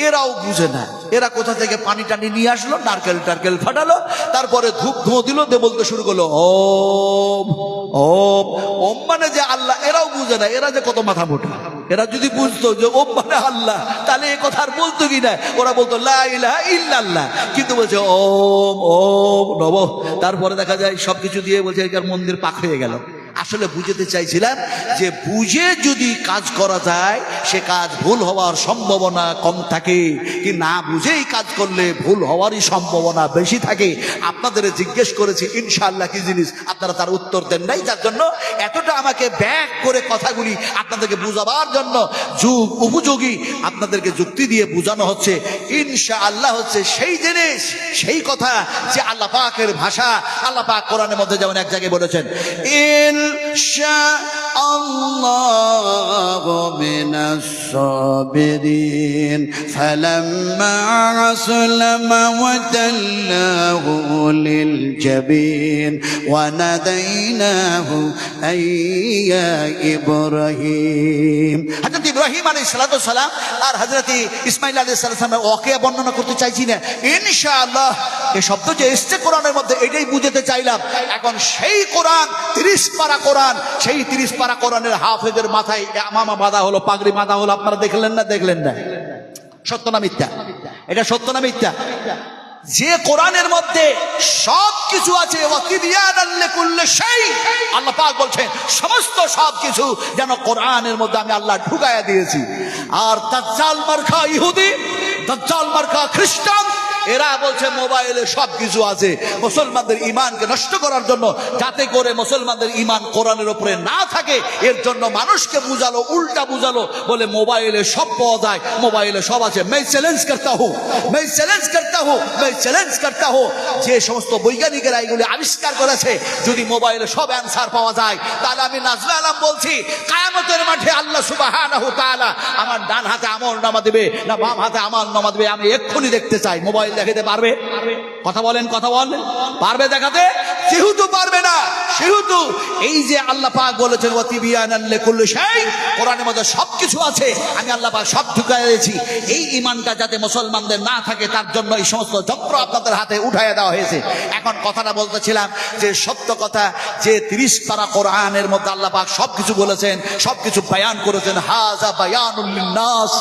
Speaker 1: এরাও বুঝে না, এরা কোথা থেকে পানি টানি নিয়ে আসলো, নারকেল ফাটালো, তারপরে ধূপ ধুঁয়ো দিল, দিয়ে বলতে শুরু করলো ওম ওম ওম মানে যে আল্লাহ। এরাও বুঝে না, এরা যে কত মাথা মোটা। এরা যদি বুঝতো যে ওম মানে আল্লাহ, তাহলে এ কথা আর বলতো কি না, ওরা বলতো লা ইলাহা ইল্লাল্লাহ, কিন্তু বলছে ওম ওম নমঃ। তারপরে দেখা যায় সবকিছু দিয়ে বলছে এর মন্দির পাক হয়ে গেল। আসলে বুঝতে চাইছিলাম যে বুঝে যদি কাজ করা যায় সে কাজ ভুল হওয়ার সম্ভাবনা কম থাকে, কি না বুঝেই কাজ করলে ভুল হওয়ারই সম্ভাবনা বেশি থাকে। আপনাদের জিজ্ঞেস করেছি ইনশাআল্লাহ কি জিনিস, আপনারা তার উত্তর দেন নাই, যার জন্য এতটা আমাকে ব্যাক করে কথাগুলি আপনাদেরকে বুঝাবার জন্য যুগ উপযোগী আপনাদেরকে যুক্তি দিয়ে বোঝানো হচ্ছে। ইনশাআল্লাহ হচ্ছে সেই জিনিস, সেই কথা যে আল্লাহ পাকের ভাষা। আল্লাহ পাক কোরআনের মধ্যে যেমন এক জায়গায় বলেছেন ইনশাআল্লাহু মিনাস সাবিরিন ফালাম্মা আসালামা ওয়া তাল্লাহু লিল জাবিন ওয়া নাদাইনাহু আইয়া ইব্রাহিম। হযরত ইব্রাহিম আলাইহিস সালাতু ওয়াস সালাম আর হযরত ইসমাঈল আলাইহিস সালামের ওয়াকিয়া বর্ণনা করতে চাইছি না। ইনশাআল্লাহ এই শব্দ যে এসেছে কোরআনের মধ্যে, এটাই বুঝতে চাইলাম। এখন সেই কোরআন 30 পারা কোরআন, সেই 30 পারা কোরআনের হাফেজের মাথায় আমামা বাঁধা হলো, পাগড়ি বাঁধা হলো। আপনারা দেখলেন না? দেখলেন না? সত্য না মিথ্যা? এটা সত্য না মিথ্যা? যে কোরআনের মধ্যে সব কিছু আছে, আল্লাহ পাক বলছেন সমস্ত সব কিছু যেন কোরআনের মধ্যে আমি আল্লাহ ঢুকাইয়া দিয়েছি। আর দাজ্জাল মার্কা ইহুদি, দাজ্জাল মার্কা খ্রিস্টান, এরা বলছে মোবাইলে সব কিছু আছে মুসলমানদের ইমানকে নষ্ট করার জন্য, যাতে করে মুসলমানদের ইমান কোরআনের উপরে না থাকে। এর জন্য মানুষকে বুঝালো, উল্টা বুঝালো, বলে মোবাইলে সব পাওয়া যায়, মোবাইলে সব আছে। मैं চ্যালেঞ্জ करता हूं, मैं চ্যালেঞ্জ करता हूं, मैं চ্যালেঞ্জ करता हूं। যে সমস্ত বৈজ্ঞানিকেরা এগুলি আবিষ্কার করেছে, যদি মোবাইলে সব অ্যানসার পাওয়া যায়, তাহলে আমি নাজলা আলম বলছি কিয়ামতের মাঠে আল্লাহ সুবহানাহু ওয়া তাআলা আমার ডান হাতে আমলনামা দেবে না বাম হাতে আমলনামা দেবে, আমি এক্ষুনি দেখতে চাই। মোবাইল দেখাতে পারবে? কথা বলেন, কথা বলেন, পারবে দেখাতে? যেহেতু পারবে না, সেহেতু এই যে আল্লাহ পাক বলেছেন ওয়া তিবিয়ানান লিকুল্লি শাই, কোরআনের মধ্যে সবকিছু আছে, আমি আল্লাহ পাক সব ঢুকাইয়া দিয়েছি। এই ঈমানটা যাতে মুসলমানদের না থাকে, তার জন্য এই সমস্ত যন্ত্র আপনাদের হাতে উঠাইয়া দেওয়া হয়েছে। এখন কথাটা বলতেছিলাম যে সত্য কথা, যে 30 পারা কোরআনের মধ্যে আল্লাহ পাক সবকিছু বলেছেন, সবকিছু বয়ান করেছেন। হাযা বায়ানুল লিন্নাস,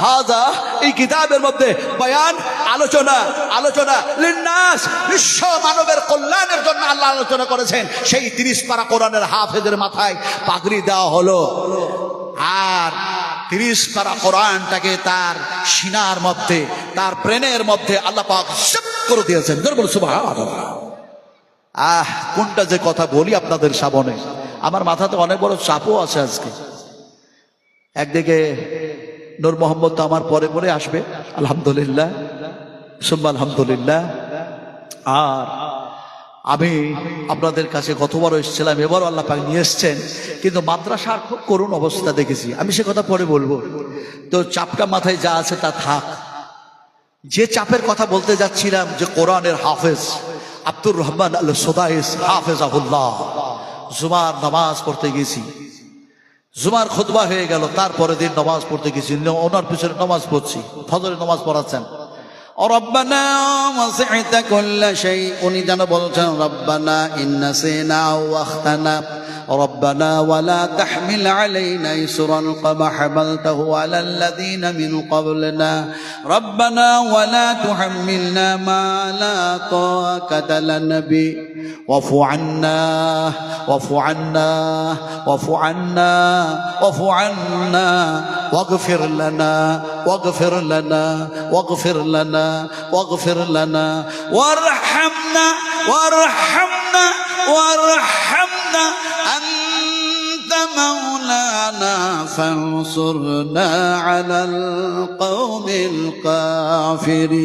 Speaker 1: হাযা এই কিতাবের মধ্যে বয়ান, আলোচনা, আলোচনা লিন্নাস, বিশ্ব মানবের কল্যাণের জন্য আল্লাহ আলোচনা করেছেন। সেই 30 পারা কোরআনের হাফেজের মাথায় পাগড়ি দেওয়া হলো, আর 30 পারা কোরআনটাকে তার সিনার মধ্যে, তার ব্রেনের মধ্যে আল্লাহ পাক সব করে দিয়েছেন। সুবহানাল্লাহ। কোনটা যে কথা বলি আপনাদের সামনে, আমার মাথাতে অনেক বড় চাপও আছে আজকে। একদিকে নূর মোহাম্মদ তো আমার পরে পরে আসবে, আলহামদুলিল্লাহ, সুম্মা আলহামদুলিল্লাহ। আর আমি আপনাদের কাছে গতবারও এসেছিলাম, এবারও আল্লাহ পাক নিয়ে এসছেন, কিন্তু মাদ্রাসার খুব করুণ অবস্থা দেখেছি। আমি সে কথা পরে বলবো, তো চাপটা মাথায় যা আছে তা থাক। যে চাপের কথা বলতে যাচ্ছিলাম, যে কোরআনের হাফেজ আব্দুর রহমান আল সুদাইস হাফেজাহুল্লাহ, জুমার নামাজ পড়তে গেছি, জুমার খুতবা হয়ে গেল, তারপরে দিন নামাজ পড়তে গেছি, ওনার পিছনে নামাজ পড়ছি, ফজরের নামাজ পড়াচ্ছেন। রব্বানা ওয়াসি'তা কুল্লা শাই, উনি যেন বলছেন রব্বানা ইন্নাসিনা ওয়া আখতানা ربنا ولا تحمل علينا إصرا كما حملته على الذين من قبلنا ربنا ولا تحملنا ما لا طاقة لنا به واعف عنا واعف عنا واعف عنا واعف عنا واغفر لنا واغفر لنا واغفر لنا واغفر لنا وارحمنا وارحمنا وارحمنا أنت مولانا فانصرنا على القوم الكافرين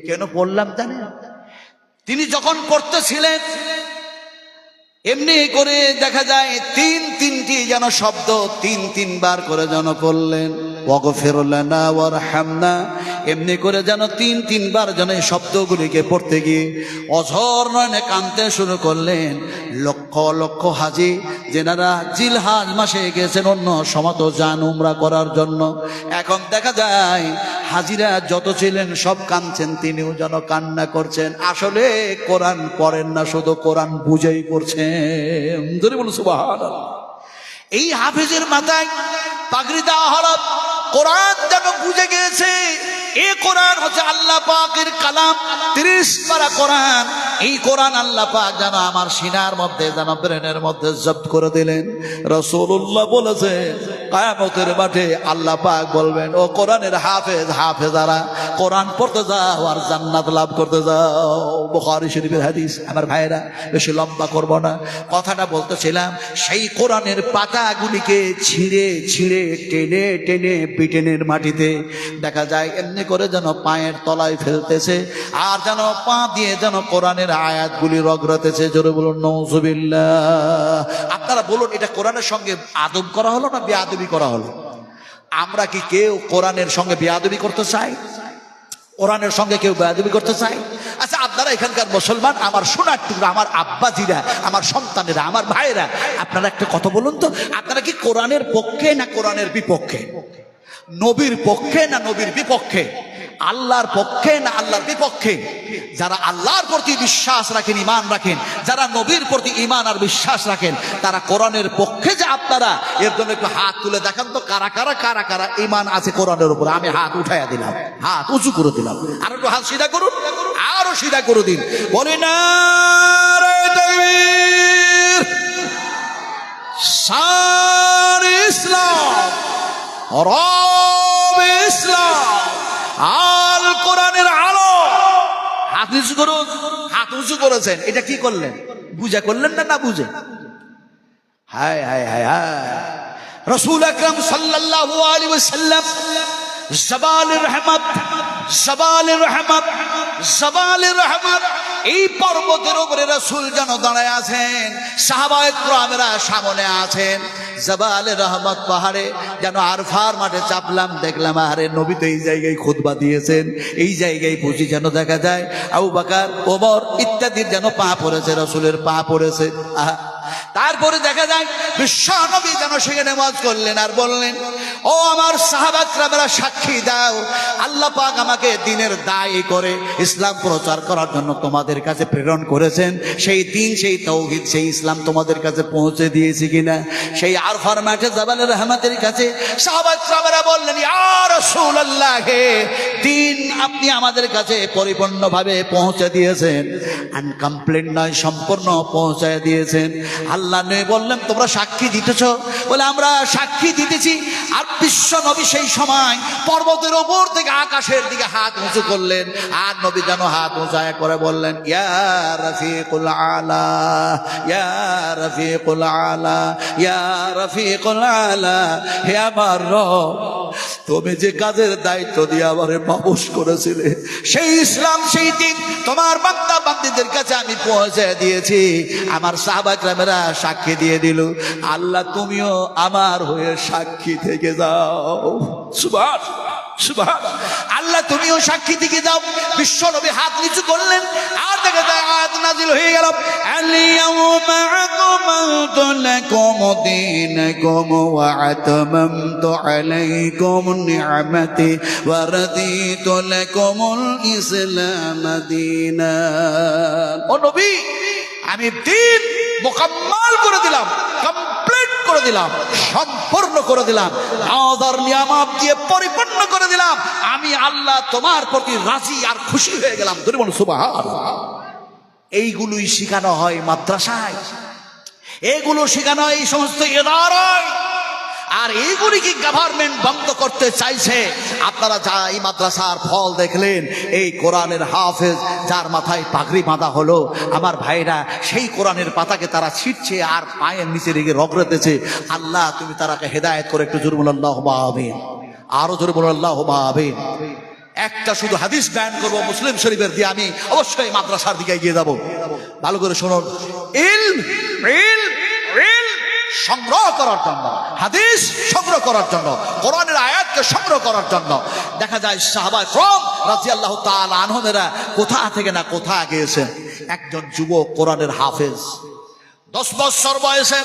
Speaker 1: কেন বললাম জানেন তিনি যখন পড়তেছিলেন এমনি করে দেখা যায় তিনটি যেন শব্দ তিনবার করে যেন পড়লেন ওয়াগফির লানা ওয়ারহামনা এমনি করে যেন তিনবার যেন এই শব্দগুলিকে পড়তে গিয়ে অঝর নয়নে কাঁদতে শুরু করলেন। লক্ষ লক্ষ হাজি যেনারা জিলহাজ মাসে গেছেন অন্য সমত যান উমরা করার জন্য, এখন দেখা যায় হাজিরা যত ছিলেন সব কাঁদছেন, তিনিও যেন কান্না করছেন। আসলে কোরআন পড়েন না, শুধু কোরআন বুঝেই করছেন। ধরে বলুন সুবহানাল্লাহ। এই হাফেজের মাথায় পাগড়ি দেওয়া হলো, কোরআন যেন বুঝে গিয়েছে এই কোরআন হচ্ছে আল্লাহ পাকের কালাম, 30 পারা কোরআন। এই কোরআন আল্লাহ পাক যেন আমার সিনার মধ্যে যেন ব্রেনের মধ্যে জব্দ করে দিলেন। রাসূলুল্লাহ বলেছেন কিয়ামতের মাঠে আল্লাহ পাক বলবেন, ও কোরআনের হাফেজ হাফেজারা কোরআন পড়তে যাও আর জান্নাত লাভ করতে যাও। বুখারী শরীফের হাদিস। আমার ভাইরা বেশি লম্বা করব না, কথাটা বলতেছিলাম সেই কোরআনের পাতাগুলিকে ছিঁড়ে ছিঁড়ে টেনে টেনে পিটেনের মাটিতে দেখা যায় এমনি করে যেন পায়ের তলায় ফেলতেছে, আর যেন পা দিয়ে যেন কোরআনের আয়াতগুলি রগড়াতেছে। জোরে বলুন নাউযুবিল্লাহ। আপনারা বলুন, এটা কোরআনের সঙ্গে আদব করা হলো না বেয়াদবি করা হলো? আমরা কি কেউ কোরআনের সঙ্গে বেয়াদবি করতে চাই? কোরআনের সঙ্গে কেউ বেয়াদবি করতে চাই? আচ্ছা, আপনারা এখানকার মুসলমান, আমার সোনার টুকরা, আমার আব্বাজিরা, আমার সন্তানেরা, আমার ভাইরা, আপনারা একটা কথা বলুন তো, আপনারা কি কোরআনের পক্ষে না কোরআনের বিপক্ষে? নবীর পক্ষে না নবীর বিপক্ষে? আল্লাহর পক্ষে না আল্লাহর বিপক্ষে? যারা আল্লাহর প্রতি বিশ্বাস রাখেন, ঈমান রাখেন, যারা নবীর প্রতি ঈমান আর বিশ্বাস রাখেন, তারা কোরআনের পক্ষে। যে আপনারা এর জন্য একটু হাত তুলে দেখান তো, কারা কারা কারা কারা ঈমান আছে কোরআনের উপর। আমি হাত উঠাইয়া দিলাম, হাত উঁচু করে দিলাম। আর একটু হাত সিধা করুন, আরো সিধা করে দিন। বলি না সার ইসলাম রব ইসলাম আল কোরআনের আলো। হাত নিচু করুন। হাত উঁচু করেছেন, এটা কি করলেন? বুঝে করলেন না না বুঝে? হায় হায় হায় হায়। রাসূল আকরাম সাল্লাল্লাহু আলাইহি ওয়াসাল্লাম জাবালের রহমত, জাবালের রহমত, জাবালের রহমত, এই পর্বতের উপরে রাসূল যেন দাঁড়ায় আছেন, সাহাবায়ে কেরামেরা সামনে আছেন। জাবালের রহমত পাহাড়ে যেন আরফার মাঠে চাপলাম, দেখলাম আরে নবী তো এই জায়গায় খুতবা দিয়েছেন। এই জায়গায় বুঝি যেন দেখা যায় আবু বকর, ওমর ইত্যাদির যেন পা পড়েছে, রাসূলের পা পড়েছে। তারপরে দেখা যায় বিশ্ব নবী যেন সেখানে ওয়াজ করলেন আর বললেন, ও আমার সাহাবা কেরামেরা সাক্ষী দাও, আল্লাহ পাক আমাকে দ্বীনের দায়ী করে ইসলাম প্রচার করার জন্য তোমাদের কাছে প্রেরণ করেছেন। সেই দ্বীন, সেই তাওহীদ, সেই ইসলাম তোমাদের কাছে পৌঁছে দিয়েছি কিনা? সেই আরফার মাঠে জাবালের রহমতের কাছে সাহাবা কেরামেরা বললেন, ইয়া রাসূলুল্লাহ, দ্বীন আপনি আমাদের কাছে পরিপূর্ণভাবে পৌঁছে দিয়েছেন, আনকমপ্লিট নয়, সম্পূর্ণ পৌঁছায় দিয়েছেন। আল্লাহ নবী বললেন, তোমরা সাক্ষী দিতেছ? বলে আমরা সাক্ষী দিতেছি। আর বিশ্ব নবী সেই সময় পর্বতের ওপর থেকে আকাশের দিকে হাত উঁচু করলেন, আর নবী যেন হাত উঁচায় করে বললেন, ইয়া রফিকুল আলা, ইয়া রফিকুল আলা, ইয়া রফিকুল আলা, হে আমার রব, তুমি যে কাজের দায়িত্ব দিয়ে আমারে মাবুস করেছিলে, সেই ইসলাম, সেই দিন তোমার বান্দা বান্দীদের কাছে আমি পৌঁছে দিয়েছি। আমার সাহাবা কেরামেরা সাক্ষী দিয়ে দিল। আল্লাহ তুমিও আমার হয়ে সাক্ষী থেকে যাও। সুবহানাল্লাহ, সুবহানাল্লাহ। আল্লাহ তুমিও সাক্ষী থেকে যাও। বিশ্ব নবী হাত নিচু করলেন, আর দেখা যায় আয়াত নাযিল হয়ে গেল, আল-ইয়াওমা আকমালতু লাকুম দীনাকুম ওয়া আতমামতু আলাইকুম নি'মাতি ওয়া রাদিতু লাকুমুল ইসলাম দীনা। ও নবী, আমি দিন মোকাম্মাল করে দিলাম, কমপ্লিট করে দিলাম, সম্পূর্ণ করে দিলাম, নাওয়ার নিয়ামত দিয়ে পরিপূর্ণ করে দিলাম। আমি আল্লাহ তোমার প্রতি রাজি আর খুশি হয়ে গেলাম। ধরে বলুন সুবহানাল্লাহ। এইগুলোই শেখানো হয় মাদ্রাসায়, এগুলো শেখানো হয় এই সমস্ত ইদারায়। আর এইগুলি কি গভর্নমেন্ট বন্ধ করতে চাইছে? আপনারা যা এই মাদ্রাসার ফল দেখলেন, এই কোরআনের হাফেজ যার মাথায় পাগড়ি বাঁধা হলো, আমার ভাইরা সেই কোরআনের পাতাকে তারা ছিটছে আর পায়ের নিচে রেখে রগড়াতেছে। আল্লাহ তুমি তারাকে হেদায়েত করে, একটু জোরে বলুন আল্লাহুম্মা আমিন, আরো জোরে বলুন আল্লাহুম্মা আমিন। একটা শুধু হাদিস বয়ান করবো মুসলিম শরীফের দিয়ে, আমি অবশ্যই মাদ্রাসার দিকে এগিয়ে যাব। ভালো করে শুনুন, ইলম ইলম ইলম সংগ্রহ করার জন্য, হাদিস সংগ্রহ করার জন্য, কোরআনের আয়াতকে সংগ্রহ করার জন্য দেখা যায় সাহাবায়ে কেরাম রাদিয়াল্লাহু তাআলা আনহুমেরা কোথা থেকে না কোথা গিয়েছেন। একজন যুবক কোরআনের হাফেজ, 10 বছর বয়সে,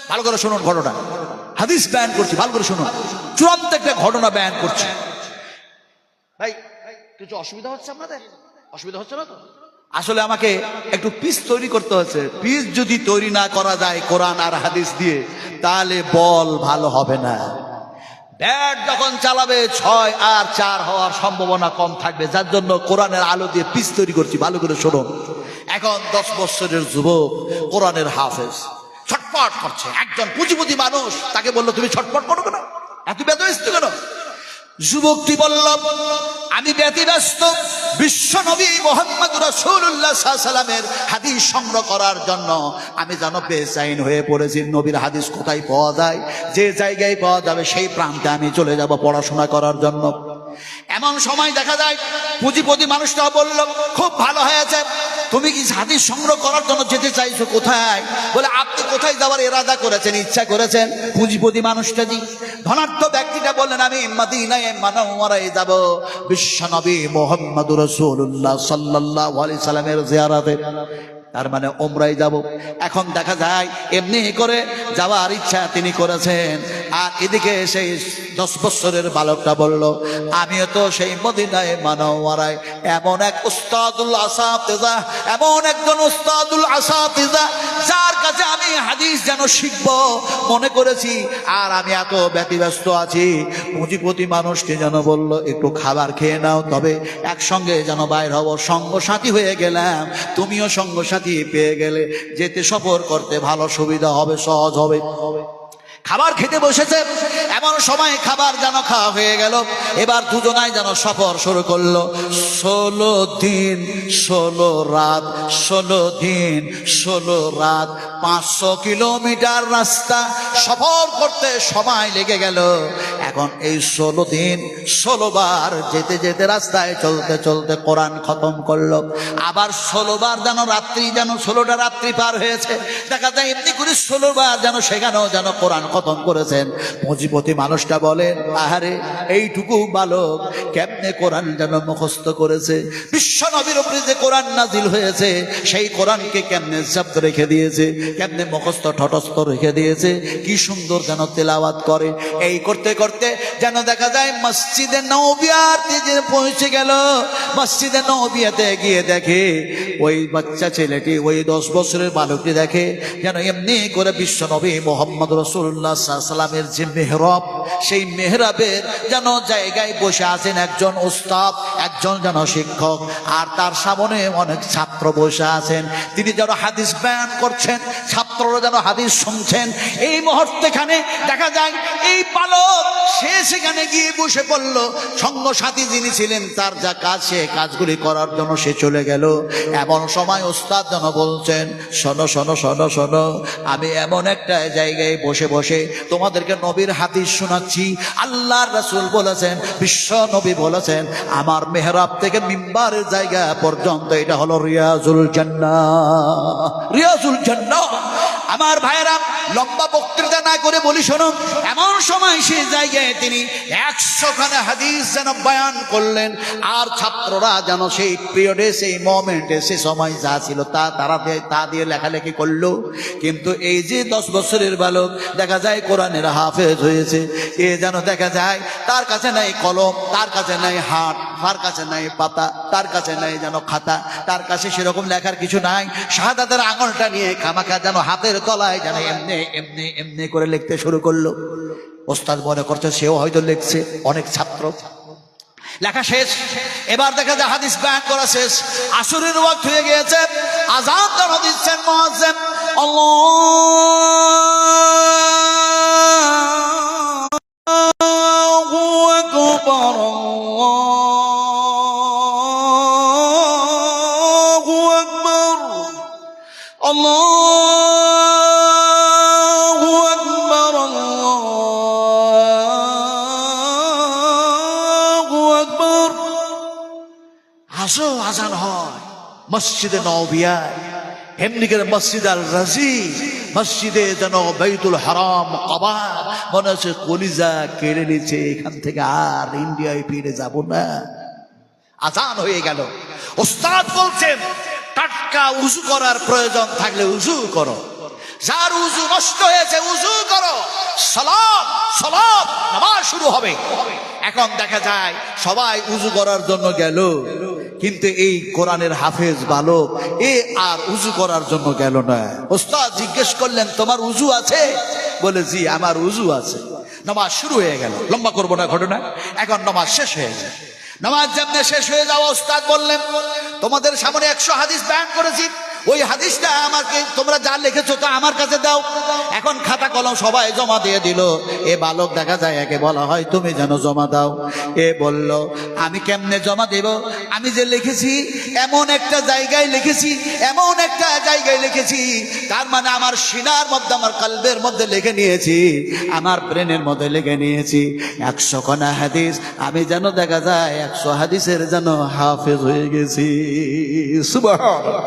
Speaker 1: ভালো করে শুনুন ঘটনা, হাদিস বয়ান করছি, ভালো করে শুনুন, চূড়ান্ত একটা ঘটনা বয়ান করছি। ভাই কিছু অসুবিধা হচ্ছে আপনাদের? অসুবিধা হচ্ছে না তো? আসলে আমাকে একটু পিস তৈরি করতে হচ্ছে। পিস যদি তৈরি না করা যায় কোরআন আর হাদিস দিয়ে, তাহলে বল ভালো হবে না। ব্যাট যখন চালাবে 6 আর 4 হওয়ার সম্ভাবনা কম থাকবে, যার জন্য কোরআনের আলো দিয়ে পিস তৈরি করছি। ভালো করে শুনুন, এখন 10 বছরের যুবক কোরআনের হাফেজ ছটপট করছে। একজন পুঁজিপতি মানুষ তাকে বললো, তুমি ছটপট করো কেন, এত ব্যস্ত কেন? যুবকটি বলল, আমি ব্যতিব্যস্ত বিশ্ব নবী মুহাম্মদ রাসূলুল্লাহ সাল্লাল্লাহু আলাইহি ওয়াসাল্লামের হাদিস সংগ্রহ করার জন্য আমি যেন বেচাইন হয়ে পড়েছি। নবীর হাদিস কোথায় পাওয়া যায়, যে জায়গায় পাওয়া যাবে সেই প্রান্তে আমি চলে যাব পড়াশোনা করার জন্য। এমন সময় দেখা যায় পুঁজিপতি মানুষটা বলল, খুব ভালো হয়েছে, তুমি কি হাদিস সংগ্রহ করার জন্য যেতে চাইছো? কোথায়? বলে, আপনি কোথায় যাওয়ার ইরাদা করেছেন, ইচ্ছা করেছেন? পুঁজিপতি মানুষটা জি। ধনাঢ্য ব্যক্তিটা বললেন, আমি মদিনায়ে মুনাওয়ারায় যাব বিশ্ব নবী মুহাম্মদুর রাসূলুল্লাহ সাল্লাল্লাহু আলাইহি সাল্লামের জিয়ারতে, তার মানে ওমরায় যাব। এখন দেখা যায় এমনি করে যাওয়ার ইচ্ছা তিনি করেছেন, আর এদিকে সেই 10 বছরের বালকটা বলল, আমিও তো সেই মদিনায়ে মুনাওয়ারায় এমন এক উস্তাদুল আসাতিজা, এমন একজন উস্তাদুল আসাতিজা যার কাছে আমি হাদিস যেন শিখব মনে করেছি, আর আমি এত ব্যতিব্যস্ত আছি। পুঁজিপতি মানুষটি যেন বলল, একটু খাবার খেয়ে নাও, তবে একসঙ্গে যেন বাইর হব, সঙ্গ সাথী হয়ে গেলাম, তুমিও সঙ্গ সাথী পেয়ে গেলে যেতে সফর করতে ভালো সুবিধা হবে, সহজ হবে। খাবার খেতে বসেছে, এমন সময় খাবার যেন খাওয়া হয়ে গেল। এবার দুজনাই যেন সফর শুরু করলো। 16 দিন 16 রাত, 16 দিন 16 রাত, 500 কিলোমিটার রাস্তা সফর করতে সময় লেগে গেল। এখন এই 16 দিন 16 বার যেতে যেতে রাস্তায় চলতে চলতে কোরআন খতম করলো। আবার 16 বার যেন রাত্রি, যেন 16টা রাত্রি পার হয়েছে। দেখা যায় এমনি করে 16 বার যেন সেখানেও যেন কোরআন খতম করেছেন। পুঁজিপতি মানুষটা বলেন, আহারে এইটুকু বালক কেমনে কোরআন যেন মুখস্থ করেছে। বিশ্ব নবীর উপরে যে কোরআন নাজিল হয়েছে সেই কোরআনকে কেমনে জব্দ রেখে দিয়েছে, কেমনে মুখস্থ ঠটস্থ রেখে দিয়েছে, কি সুন্দর যেন তেলাওয়াত করে। এই করতে করতে যেন দেখা যায় মসজিদে নববিয়াতে যে পৌঁছে গেল। মসজিদে নববিয়াতে গিয়ে দেখে ওই বাচ্চা ছেলেটি, ওই 10 বছরের বালকটি দেখে যেন এমনি করে বিশ্ব নবী মুহাম্মদ রাসূলুল্লাহ সাল্লাল্লাহু আলাইহি ওয়াসাল্লামের যে মেহরাব, সেই মেহরাবের যেন জায়গায় বসে আছেন একজন উস্তাদ, একজন যেন শিক্ষক, আর তার সামনে অনেক ছাত্র বসে আছেন। তিনি যেন হাদিস বয়ান করছেন, ছাত্ররা যেন হাদিস শুনছেন। এই মুহূর্তেখানে দেখা যায় এই বালক সে সেখানে গিয়ে বসে পড়ল। সঙ্গ সাথী যিনি ছিলেন তার যা কাজ, সে কাজগুলি করার জন্য সে চলে গেল। এমন সময় উস্তাদ যেন বলছেন, শোনো শোনো শোনো শোনো, আমি এমন একটা জায়গায় বসে বসে তোমাদেরকে নবীর হাদিস শোনাচ্ছি। আল্লাহর রাসূল বলেছেন, বিশ্ব নবী বলেছেন, আমার মেহরাব থেকে মিম্বারের জায়গা পর্যন্ত এটা হলো রিয়াজুল জান্নাহ, রিয়াজুল জান্নাহ। আমার ভাইয়েরা, লম্বা বক্তৃতা বক্তৃতা না করে বলি শোনো, এমন সময় সেই জায়গায় তিনি 100 খানা হাদিস যেন বয়ান করলেন। আর ছাত্ররা যেন সেই পিরিয়ডে, সেই মোমেন্টে, সেই সময় যা ছিল তা দিয়ে লেখালেখি করলো। কিন্তু এই যে 10 বছরের বালক দেখা যায় কোরআনের হাফেজ হয়েছে, এ যেন দেখা যায় তার কাছে নাই কলম, তার কাছে নাই হাত, তার কাছে নাই পাতা, তার কাছে নাই যেন খাতা, তার কাছে সেরকম লেখার কিছু নাই। শাহাদাতের আঙুলটা নিয়ে খামাখা যেন হাতের তলায় যেন এমনি এমনি এমনি করে লিখতে শুরু করলো। ওস্তাদ মনে করছে সেও হয়তো লিখছে, অনেক ছাত্র। লেখা শেষ, এবার দেখা যায় হাদিস বয়ান করা শেষ, আসরের ওয়াক্ত হয়ে গিয়েছে, আযান দেওয়া দিচ্ছেন মুয়াজ্জিন, আল্লাহু আকবার, আল্লাহু আকবার, আল্লাহু আকবার, আল্লাহু আকবার। আসো আজান হয় মসজিদে নববিয়ায়, এমনি করে মসজিদ আল রাজি, মসজিদে যেন বাইতুল হারাম কাবা, মনে হচ্ছে কলিজা কেড়ে নিচ্ছে, এখান থেকে আর ইন্ডিয়ায় ফিরে যাব না। আজান হয়ে গেল, ওস্তাদ বলছেন টাটকা উজু করার প্রয়োজন থাকলে উজু করো, যার উজু নষ্ট হয়েছে উজু করো, সালাত সালাত, নামাজ শুরু হবে। এখন দেখা যায় সবাই উজু করার জন্য গেল, কিন্তু এই কোরআনের হাফেজ বালক এ আর উজু করার জন্য গেল না। ওস্তাদ জিজ্ঞেস করলেন তোমার উজু আছে? বলে জি আমার উজু আছে। নামাজ শুরু হয়ে গেল, লম্বা করবো না ঘটনা। এখন নামাজ শেষ হয়ে যায়, নামাজ যেমনি শেষ হয়ে যাওয়া ওস্তাদ বললেন তোমাদের সামনে 100 হাদিস বয়ান করেছি, ওই হাদিসটা আমাকে তোমরা যা লিখেছো তা আমার কাছে দাও। এখন খাতা কলম সবাই জমা দিয়ে দিল। এ বালক দেখা যায় একে বলা হয় তুমি যেন জমা দাও। এ বলল আমি কেমনে জমা দেব, আমি যে লিখেছি এমন একটা জায়গায় লিখেছি, এমন একটা জায়গায় লিখেছি, তার মানে আমার সিনার মধ্যে, আমার কলবের মধ্যে লিখে নিয়েছি, আমার ব্রেনের মধ্যে লিখে নিয়েছি 100 খানা হাদিস, আমি যেন দেখা যায় 100 হাদিসের যেন হাফেজ হয়ে গেছি। সুবহানাল্লাহ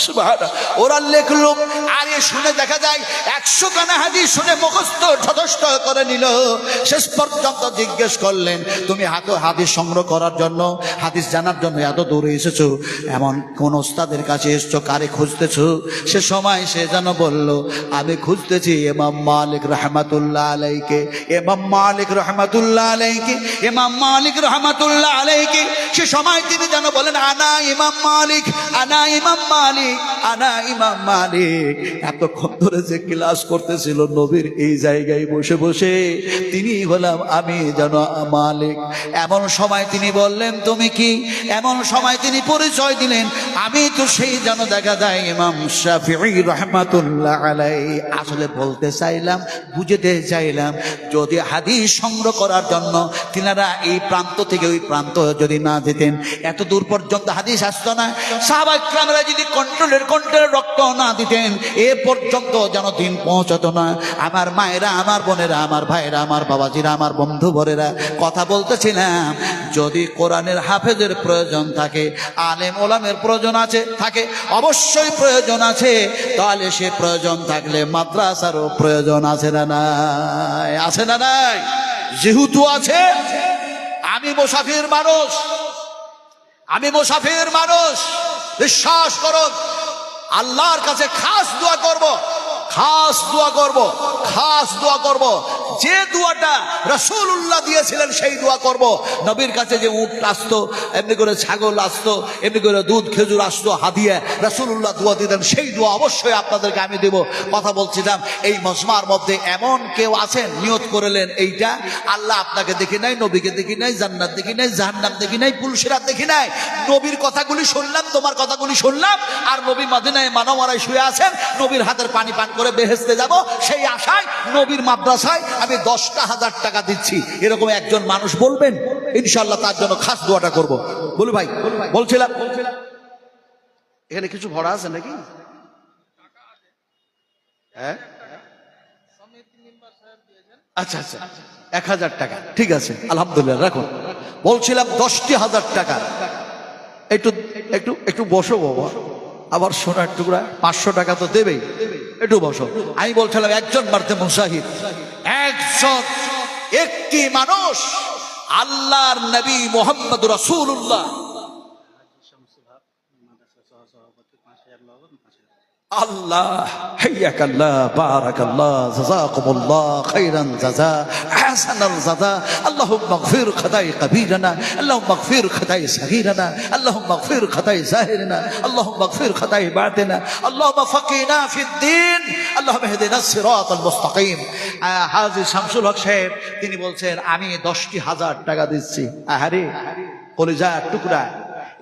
Speaker 1: সুবহানাল্লাহ। ওরা লেখলো, আর এ শুনে দেখা যায় 100 খানা হাদিস শুনে মুখস্থ যথেষ্ট করে নিল। শেষ পর্যন্ত জিজ্ঞেস করলেন তুমি হাদিস সংগ্রহ করার জন্য, হাদিস জানার জন্য এত দূরে এসেছো, এমন কোন ওস্তাদের কাছে এসছো, কারে খুঁজতেছো? সে সময় সে যেন বলল আমি খুঁজতেছি ইমাম মালিক রাহমাতুল্লাহ আলাইকে, ইমাম মালিক রাহমাতুল্লাহ আলাইকে, ইমাম মালিক রাহমাতুল্লাহ আলাইকে। সে সময় তিনি যেন বলেন আনা ইমাম মালিক, আনা ইমাম মালিক, আনা ইমাম মালিক। এতক্ষণ ধরে যে ক্লাস করতেছিল নবীর এই জায়গায় বসে বসে, তিনি হলাম আমি যেন মালিক। এমন সময় তিনি বললেন তুমি কি? এমন সময় তিনি পরিচয় দিলেন আমি তো সেই যেন দেখা যায় ইমাম শাফিঈ রাহমাতুল্লাহ আলাইহি। আসলে বলতে চাইলাম, বুঝতে চাইলাম, যদি হাদিস সংগ্রহ করার জন্য তিনারা এই প্রান্ত থেকে ওই প্রান্ত যদি না যেতেন, এত দূর পর্যন্ত হাদিস আসতো না। সাহাবা ইকরামরা যদি কন্ট্রোলের রক্ত না দিতেন, এ পর্যন্ত যেন দিন পৌঁছতো না। আমার মায়েরা, আমার বোনেরা, আমার ভাইরা, আমার বাবাজিরা, আমার বন্ধু বরেরা, কথা বলতেছিলাম, যদি কোরআনের হাফেজের প্রয়োজন থাকে, আলেম ওলামের প্রয়োজন আছে, থাকে অবশ্যই প্রয়োজন আছে, তাহলে সে প্রয়োজন থাকলে মাদ্রাসারও প্রয়োজন আছে না নাই? আছে না নাই? যেহেতু আছে, আমি মুসাফির মানুষ, আমি মুসাফির মানুষ, বিশ্বাস করো আল্লাহর কাছে খাস দোয়া করব, খাস দোয়া করব, খাস দোয়া করব। যে দোয়াটা রাসূলুল্লাহ দিয়েছিলেন সেই দোয়া করব। নবীর কাছে যে উট আসতো, এমনি করে ছাগল আসতো, এমনি করে দুধ খেজুর আসতো হাদিয়া, রাসূলুল্লাহ দোয়া দিতেন, সেই দোয়া অবশ্যই আপনাদেরকে আমি দেব। কথা বলছিলাম, এই মজমার মধ্যে এমন কেউ আছেন নিয়ত করলেন এইটা, আল্লাহ আপনাকে দেখি নাই, নবীকে দেখি নাই, জান্নাত দেখি নাই, জাহান্নাম দেখি নাই, পুলসিরাত দেখি নাই, নবীর কথাগুলি শুনলাম, তোমার কথাগুলি শুনলাম, আর নবী মদিনায় মানবরায় শুয়ে আছেন, নবীর হাতের পানি পান করে বেহেশতে যাব, সেই আশায় নবীর মাদ্রাসায় আমি 10,000 টাকা দিচ্ছি, এরকম একজন মানুষ বলবেন, ইনশাআল্লাহ তার জন্য খাস দোয়াটা করব। বলি ভাই, বলছিলাম এখানে কিছু ভরা আছে নাকি? হ্যাঁ, আচ্ছা আচ্ছা, 1,000 টাকা, ঠিক আছে, আলহামদুলিল্লাহ, রাখুন। বলছিলাম 10,000 টাকা। একটু একটু একটু বসো বাবা, আবার সোনার টুকরা 500 টাকা তো দেবেই। একটু বসো। আমি বলছিলাম একজন মারতে মুসাহিদ, একজন একটি মানুষ আল্লাহর নবী মুহাম্মদ রাসূলুল্লাহ আল্লাহ হাইয়াকাল্লাহ বারাকাল্লাহ জাযাকুমুল্লাহ খাইরান জাযা আহসানাল জাযা আল্লাহুম্মা ইগফির খাতাই কবীরানা আল্লাহুম্মা ইগফির খাতাই সগীরানা আল্লাহুম্মা ইগফির খাতাই জাহিরিনা আল্লাহুম্মা ইগফির খাতাই বাতিনা আল্লাহুম্মা ফাকিনা ফিদ্দীন আল্লাহুম্মা ইহদিনাস সিরাতাল মুস্তাকিম। হাজী শামসুল হক সাহেব তিনি বলছেন আমি 10,000 টাকা দিচ্ছি। আহারে কলিজার টুকরা,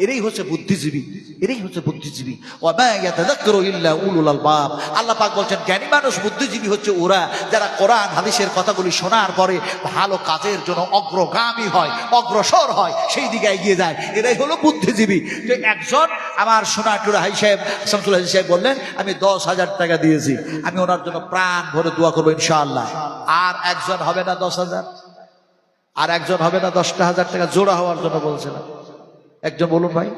Speaker 1: এরাই হচ্ছে বুদ্ধিজীবী, এরাই হচ্ছে বুদ্ধিজীবী। ওয়া ইয়াতাযাক্কারু ইল্লা উলুল আলবাব। আল্লাহ পাক বলছেন জ্ঞানী মানুষ বুদ্ধিজীবী হচ্ছে ওরা যারা কোরআন হাদিসের কথাগুলি শোনার পরে ভালো কাজের জন্য অগ্রগামী হয়, অগ্রসর হয়, সেই দিকে এগিয়ে যায়, এরাই হলো বুদ্ধিজীবী। তো একজন আমার সোনাটুরা হাই সাহেব শামসুল হাজি সাহেব বললেন আমি 10,000 টাকা দিয়েছি, আমি ওনার জন্য প্রাণ ভরে দোয়া করবো ইনশাআল্লাহ। আর একজন হবে না 10,000, আর একজন হবে না 10,000 টাকা জোড়া হওয়ার জন্য বলছে না একজন বলুন ভাই।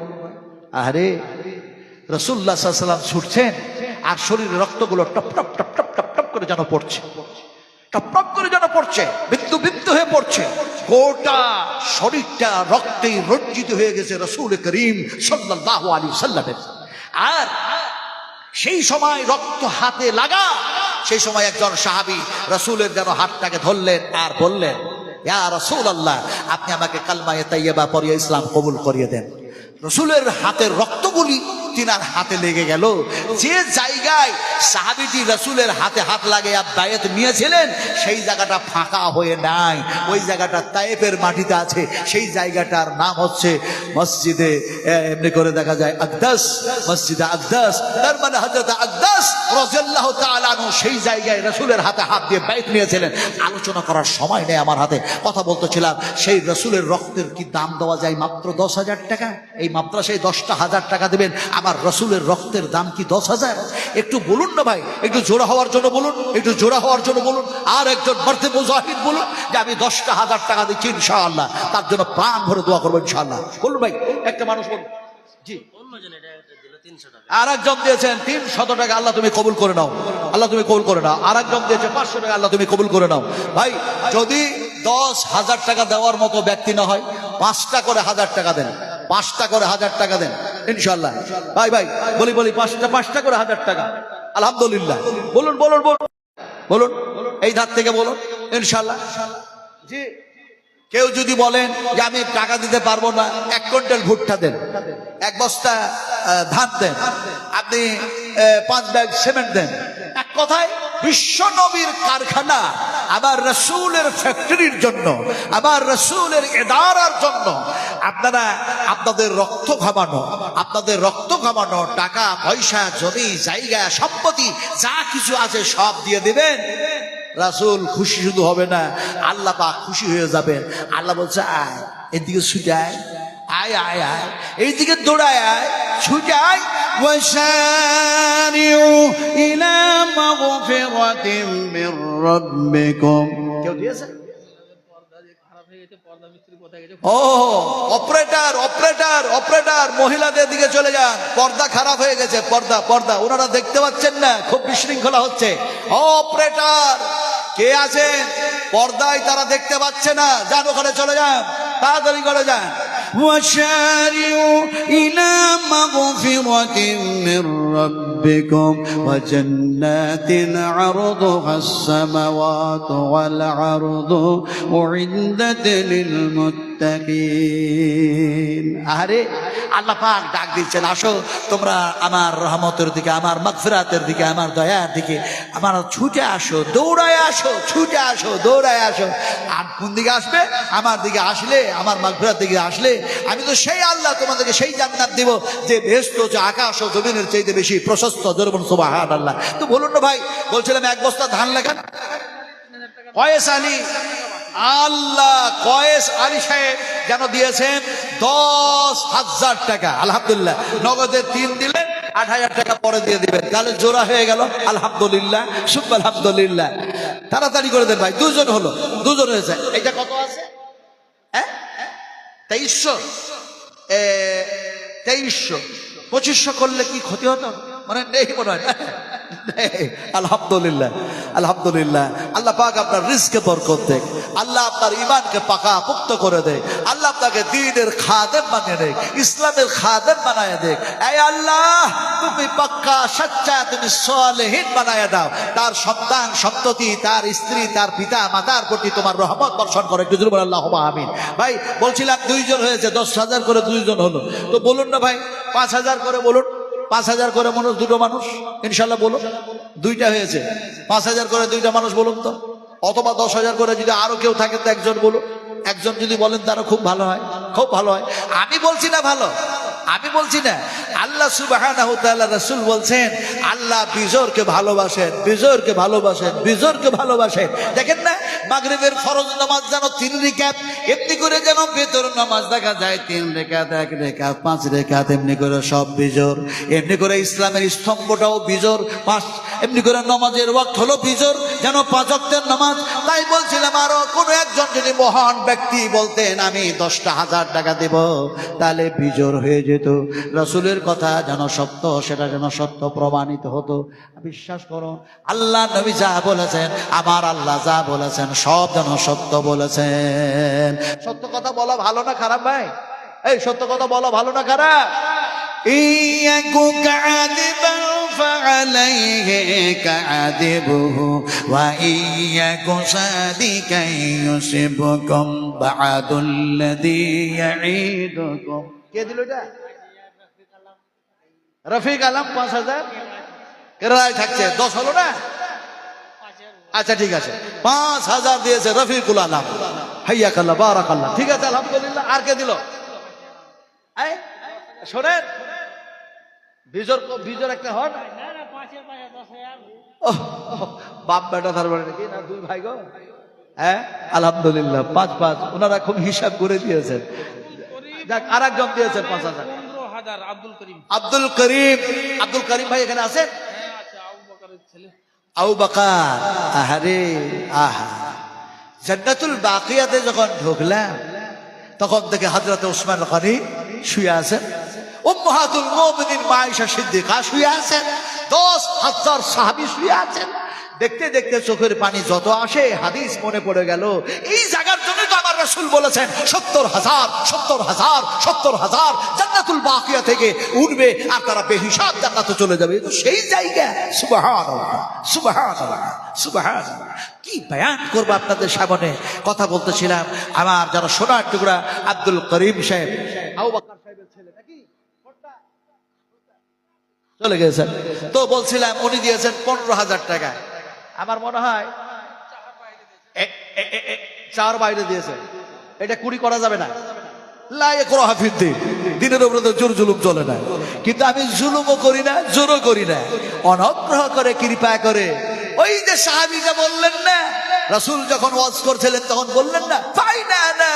Speaker 1: আরে রাসূলুল্লাহ সাল্লাল্লাহু আলাইহি ওয়াসাল্লাম ছুটছেন আর শরীরের রক্তগুলো টপ টপ টপ টপ টপ টপ করে যেন পড়ছে, টপ টপ করে যেন পড়ছে, বিন্দু বিন্দু হয়ে পড়ছে, গোটা শরীরটা রক্তে রঞ্জিত হয়ে গেছে রাসূল করিম সাল্লাল্লাহু আলাইহি ওয়াসাল্লামের। আর সেই সময় রক্ত হাতে লাগা, সেই সময় একজন সাহাবী রাসূলের যেন হাতটাকে ধরলেন আর বললেন ইয়া রাসূলুল্লাহ আপনি আমাকে কালমায়ে তাইয়্যিবা পড়িয়ে ইসলাম কবুল করিয়ে দেন। রাসূলের হাতের রক্তগুলি তিনার হাতে লেগে গেল। যে জায়গায় সাহাবীটি রাসূলের হাতে হাত লাগিয়ে বায়াত নিয়েছিলেন সেই জায়গাটা ফাঁকা হয়ে নাই, ওই জায়গাটা তায়েফের মাটিতে আছে, সেই জায়গাটার নাম হচ্ছে মসজিদে এমনি করে দেখা যায় আকদাস, মসজিদে আকদাস। তার মানে হযরত আকদাস রাদিয়াল্লাহু তাআলা আনহু সেই জায়গায় রাসূলের হাতে হাত দিয়ে বায়াত নিয়েছিলেন। আলোচনা করার সময় নেই আমার হাতে, কথা বলতেছিলাম সেই রাসূলের রক্তের কি দাম দেওয়া যায়? মাত্র 10,000 টাকা। এই মাদ্রাসায় 10,000 টাকা দেবেন, আমার রাসূলের রক্তের দাম কি 10,000? একটু বলুন না ভাই, একটু জোড়া হওয়ার জন্য বলুন, একটু জোড়া হওয়ার জন্য বলুন। আর একজন মারতে মুজাহিদ বলুন যে আমি 10,000 টাকা দিচ্ছি ইনশাআল্লাহ, তার জন্য প্রাণ ভরে দোয়া করবো ইনশাআল্লাহ। বলুন ভাই, একটা মানুষ বলুন। জি, আর একজন দিয়েছেন 300 টাকা, আল্লাহ তুমি কবুল করে নাও, আল্লাহ তুমি কবুল করে নাও। আর একজন দিয়েছে 500 টাকা, আল্লাহ তুমি কবুল করে নাও। ভাই যদি 10,000 টাকা দেওয়ার মতো ব্যক্তি না হয় 5টা করে 1000 টাকা দেন, 5টা করে 1000 টাকা দেন ইনশাআল্লাহ। ভাই ভাই বলি 5টা করে 1000 টাকা। আলহামদুলিল্লাহ। বলুন বলুন বলুন বলুন, এই ধার থেকে বলুন ইনশাআল্লাহ। জি, কেউ যদি বলেন যে আমি টাকা দিতে পারবো না, 1 কুইন্টাল ভুট্টা দেন, 1 বস্তা ধান দেন, আপনি 5 ব্যাগ সিমেন্ট দেন। এক কথায় বিশ্ব নবীর কারখানা, আমার রাসূলের ফ্যাক্টরির জন্য, আমার রাসূলের ইদারার জন্য আপনারা আপনাদের রক্ত ঘামানো, আপনাদের রক্ত ঘামানো টাকা পয়সা জমি জায়গা সম্পত্তি যা কিছু আছে সব দিয়ে দিবেন। রাসূল খুশি শুধু হবে না, আল্লাহ পাক খুশি হয়ে যাবেন। আল্লাহ বলছে আয় এদিকে ছুটে আয়, আয় আয় আয়, এইদিকে দৌড়ায় আয়, ছুটে আয়। ওয়াসারিউ ইলা মাগফিরাতিম মির রাব্বিকুম। কেউ দিয়েছে? ও অপারেটর অপারেটর অপারেটর, মহিলাদের দিকে চলে যান, পর্দা খারাপ হয়ে গেছে, পর্দা পর্দা ওনারা দেখতে পাচ্ছেন না, খুব বিশৃঙ্খলা হচ্ছে। অপারেটর কে আছেন পর্দায়, তারা দেখতে পাচ্ছে না, যান ওখানে চলে যান, তাড়াতাড়ি করে যান। وَسَارِعُوا إِلَى مَغْفِرَةٍ مِّن رَّبِّكُمْ وَجَنَّاتٍ عَرْضُهَا السَّمَاوَاتُ وَالْأَرْضُ أُعِدَّتْ لِلْمُتَّقِينَ। আরে আল্লাহ পাক ডাক দিচ্ছেন, আসো তোমরা আমার রহমতের দিকে, আমার মাগফিরাতের দিকে, আমার দয়ার দিকে, আমার ছুটে আসো, দৌড়ায় আসো, ছুটে আসো, দৌড়ায় আসো। আর কোন দিকে আসবে? আমার দিকে আসলে, আমার মাগফিরাত দিকে আসলে আমি তো সেই আল্লাহ তোমাদেরকে সেই জান্নাত দিব যে বেহেশত হচ্ছে আকাশ ও জমিনের চাইতে বেশি প্রশস্ত। জোরে বলুন সুবহানাল্লাহ। তো বলুন না ভাই, বলছিলাম 1 বস্তা ধান লেখান। কয়েস আলী, আল্লাহ কয়েস আলী সাহেব যেন দিয়েছেন 10,000 টাকা। আলহামদুলিল্লাহ। নগদে 3 দিলেন, 8,000 টাকা পরে দিয়ে দিবেন, তাহলে জোড়া হয়ে গেল। আলহামদুলিল্লাহ, সুবহান আলহামদুলিল্লাহ। তাড়াতাড়ি করে দেন ভাই, 2 জন হলো, 2 জন হয়েছে। এটা কত আছে? 2300, 2500 করলে কি ক্ষতি হতো? মানে নেই মনে হয়। আলহামদুলিল্লাহ, আলহামদুলিল্লাহ। আল্লাহ পাক আপনার রিজকে বরকত দেয়, আল্লাহ আপনার ঈমানকে পাকা পুক্ত করে দেয়, আল্লাহ আপনাকে দ্বীনের খাদেম বানিয়ে দেয়, ইসলামের খাদেম বানায় দেয়। এই আল্লাহ তুমি পাক্কা সচ্চা, তুমি সালেহীন বানায় দাও। তার সন্তান সন্ততি, তার স্ত্রী, তার পিতা মাতার প্রতি তোমার রহমত বর্ষণ করে। একটু জোরে বলুন আল্লাহুম্মা আমিন। ভাই বলছিলাম 2 জন হয়েছে, 10,000 করে 2 জন হলো, তো বলুন না ভাই 5,000 করে বলুন, 5,000 করে মানুষ, 2টো মানুষ ইনশাল্লাহ বলুন। 2টা হয়েছে, 5,000 করে 2টা মানুষ বলুন তো। অথবা 10,000 করে যদি আরো কেউ থাকে তো একজন বলুন। একজন যদি বলেন তারা খুব ভালো হয়, খুব ভালো হয়। আমি বলছি না ভালো, আমি বলছি না। আল্লাহ সুবহানাহু ওয়া তাআলা, রাসূল বলছেন আল্লাহ বিজোরকে ভালোবাসেন, বিজোরকে ভালোবাসেন, বিজোরকে ভালোবাসেন। দেখেন না মাগরিবের ফরজ নামাজ যেন 3 রাকাত, এমনি করে যেন বেতর নামাজ দেখা যায় 3 রাকাত, 1 রাকাত, 5 রাকাত, এমনি করে সব বিজোর। এমনি করে ইসলামের স্তম্ভটাও বিজোর, 5 এমনি করে নামাজের ওয়াক্ত হলো বিজোর, যেন 5 ওয়াক্তের নামাজ। তাই বলছিলাম আরো কোনো একজন যদি মহান ব্যক্তি বলতেন আমি 10টা 1000 টাকা দেব, তাহলে বিজোর হয়ে যেত। রাসূলের কথা যেন সত্য, সেটা যেন সত্য প্রমাণিত হতো। বিশ্বাস করো আল্লাহ নবী যা বলেছেন, আমার আল্লাহ যা বলেছেন সব যেন সত্য বলেছেন। সত্য কথা বলা ভালো না খারাপ ভাই? এই সত্য কথা বলা ভালো না খারাপ? ইয়াকু কাযিবান ফাআলাইহি কাযিবুহু ওয়া ইয়াকু সাদিকান ইউসিবুকুম বা'দুল্লাযী ইয়াঈদুকুম। কে দিল এটা? রফিক আলম 5,000 কেরালায় থাকছে, 10 হলো না? আচ্ছা ঠিক আছে, 5,000 দিয়েছে রফিকুল আলম, হাইয়াকাল্লাহ বারাকাল্লাহ। ঠিক আছে আলহামদুলিল্লাহ। আর কে দিল? এই শোনেন, বিজোর একটা হন বাপ বেটা তার মানে নাকি না, 2 ভাই গো। হ্যাঁ আলহামদুলিল্লাহ, 5 ওনারা খুব হিসাব করে দিয়েছেন। যাক আর একজন দিয়েছেন 5,000। আব্দুল করিম, আব্দুল করিম ভাই এখানে আছেন? আবু বকর, আহারে আহা। জান্নাতুল বাকিয়াতে যখন ঢুকলাম তখন থেকে হযরত ওসমান গনি শুয়ে আছেন, উম্মাহাতুল মুমিনিন মা আয়েশা সিদ্দিকা শুয়ে আছেন, 10,000 সাহাবী শুয়ে আছেন। দেখতে দেখতে চোখের পানি যত আসে, হাদিস মনে পড়ে গেল, এই জায়গার জন্য তো আমার রাসূল বলেছেন 70,000 জান্নাতুল বাকিয়া থেকে উঠবে আর তারা বেহিসাব জান্নাতে চলে যাবে। তো সেই জায়গা, সুবহানাল্লাহ সুবহানাল্লাহ সুবহানাল্লাহ। কি বয়ান করব আপনাদের সামনে। কথা বলতেছিলাম আমার যারা সোনার টুকরা আব্দুল করিম সাহেব, আবু বকর সাহেবের ছেলে নাকি চলে গেছেন, তো বলছিলাম উনি দিয়েছেন 15,000 টাকা। আমার মনে হয় 4 বাইরে দিয়েছে। এটা 20 করা যাবে না, দিনের উপরে তো জোর জুলুম চলে না। কিন্তু আমি জুলুমও করি না, জোরও করি না, অনুগ্রহ করে কৃপা করে। ওই যে সাহাবীরা বললেন না, রাসূল যখন ওয়াজ করছিলেন তখন বললেন না, ফাইনা না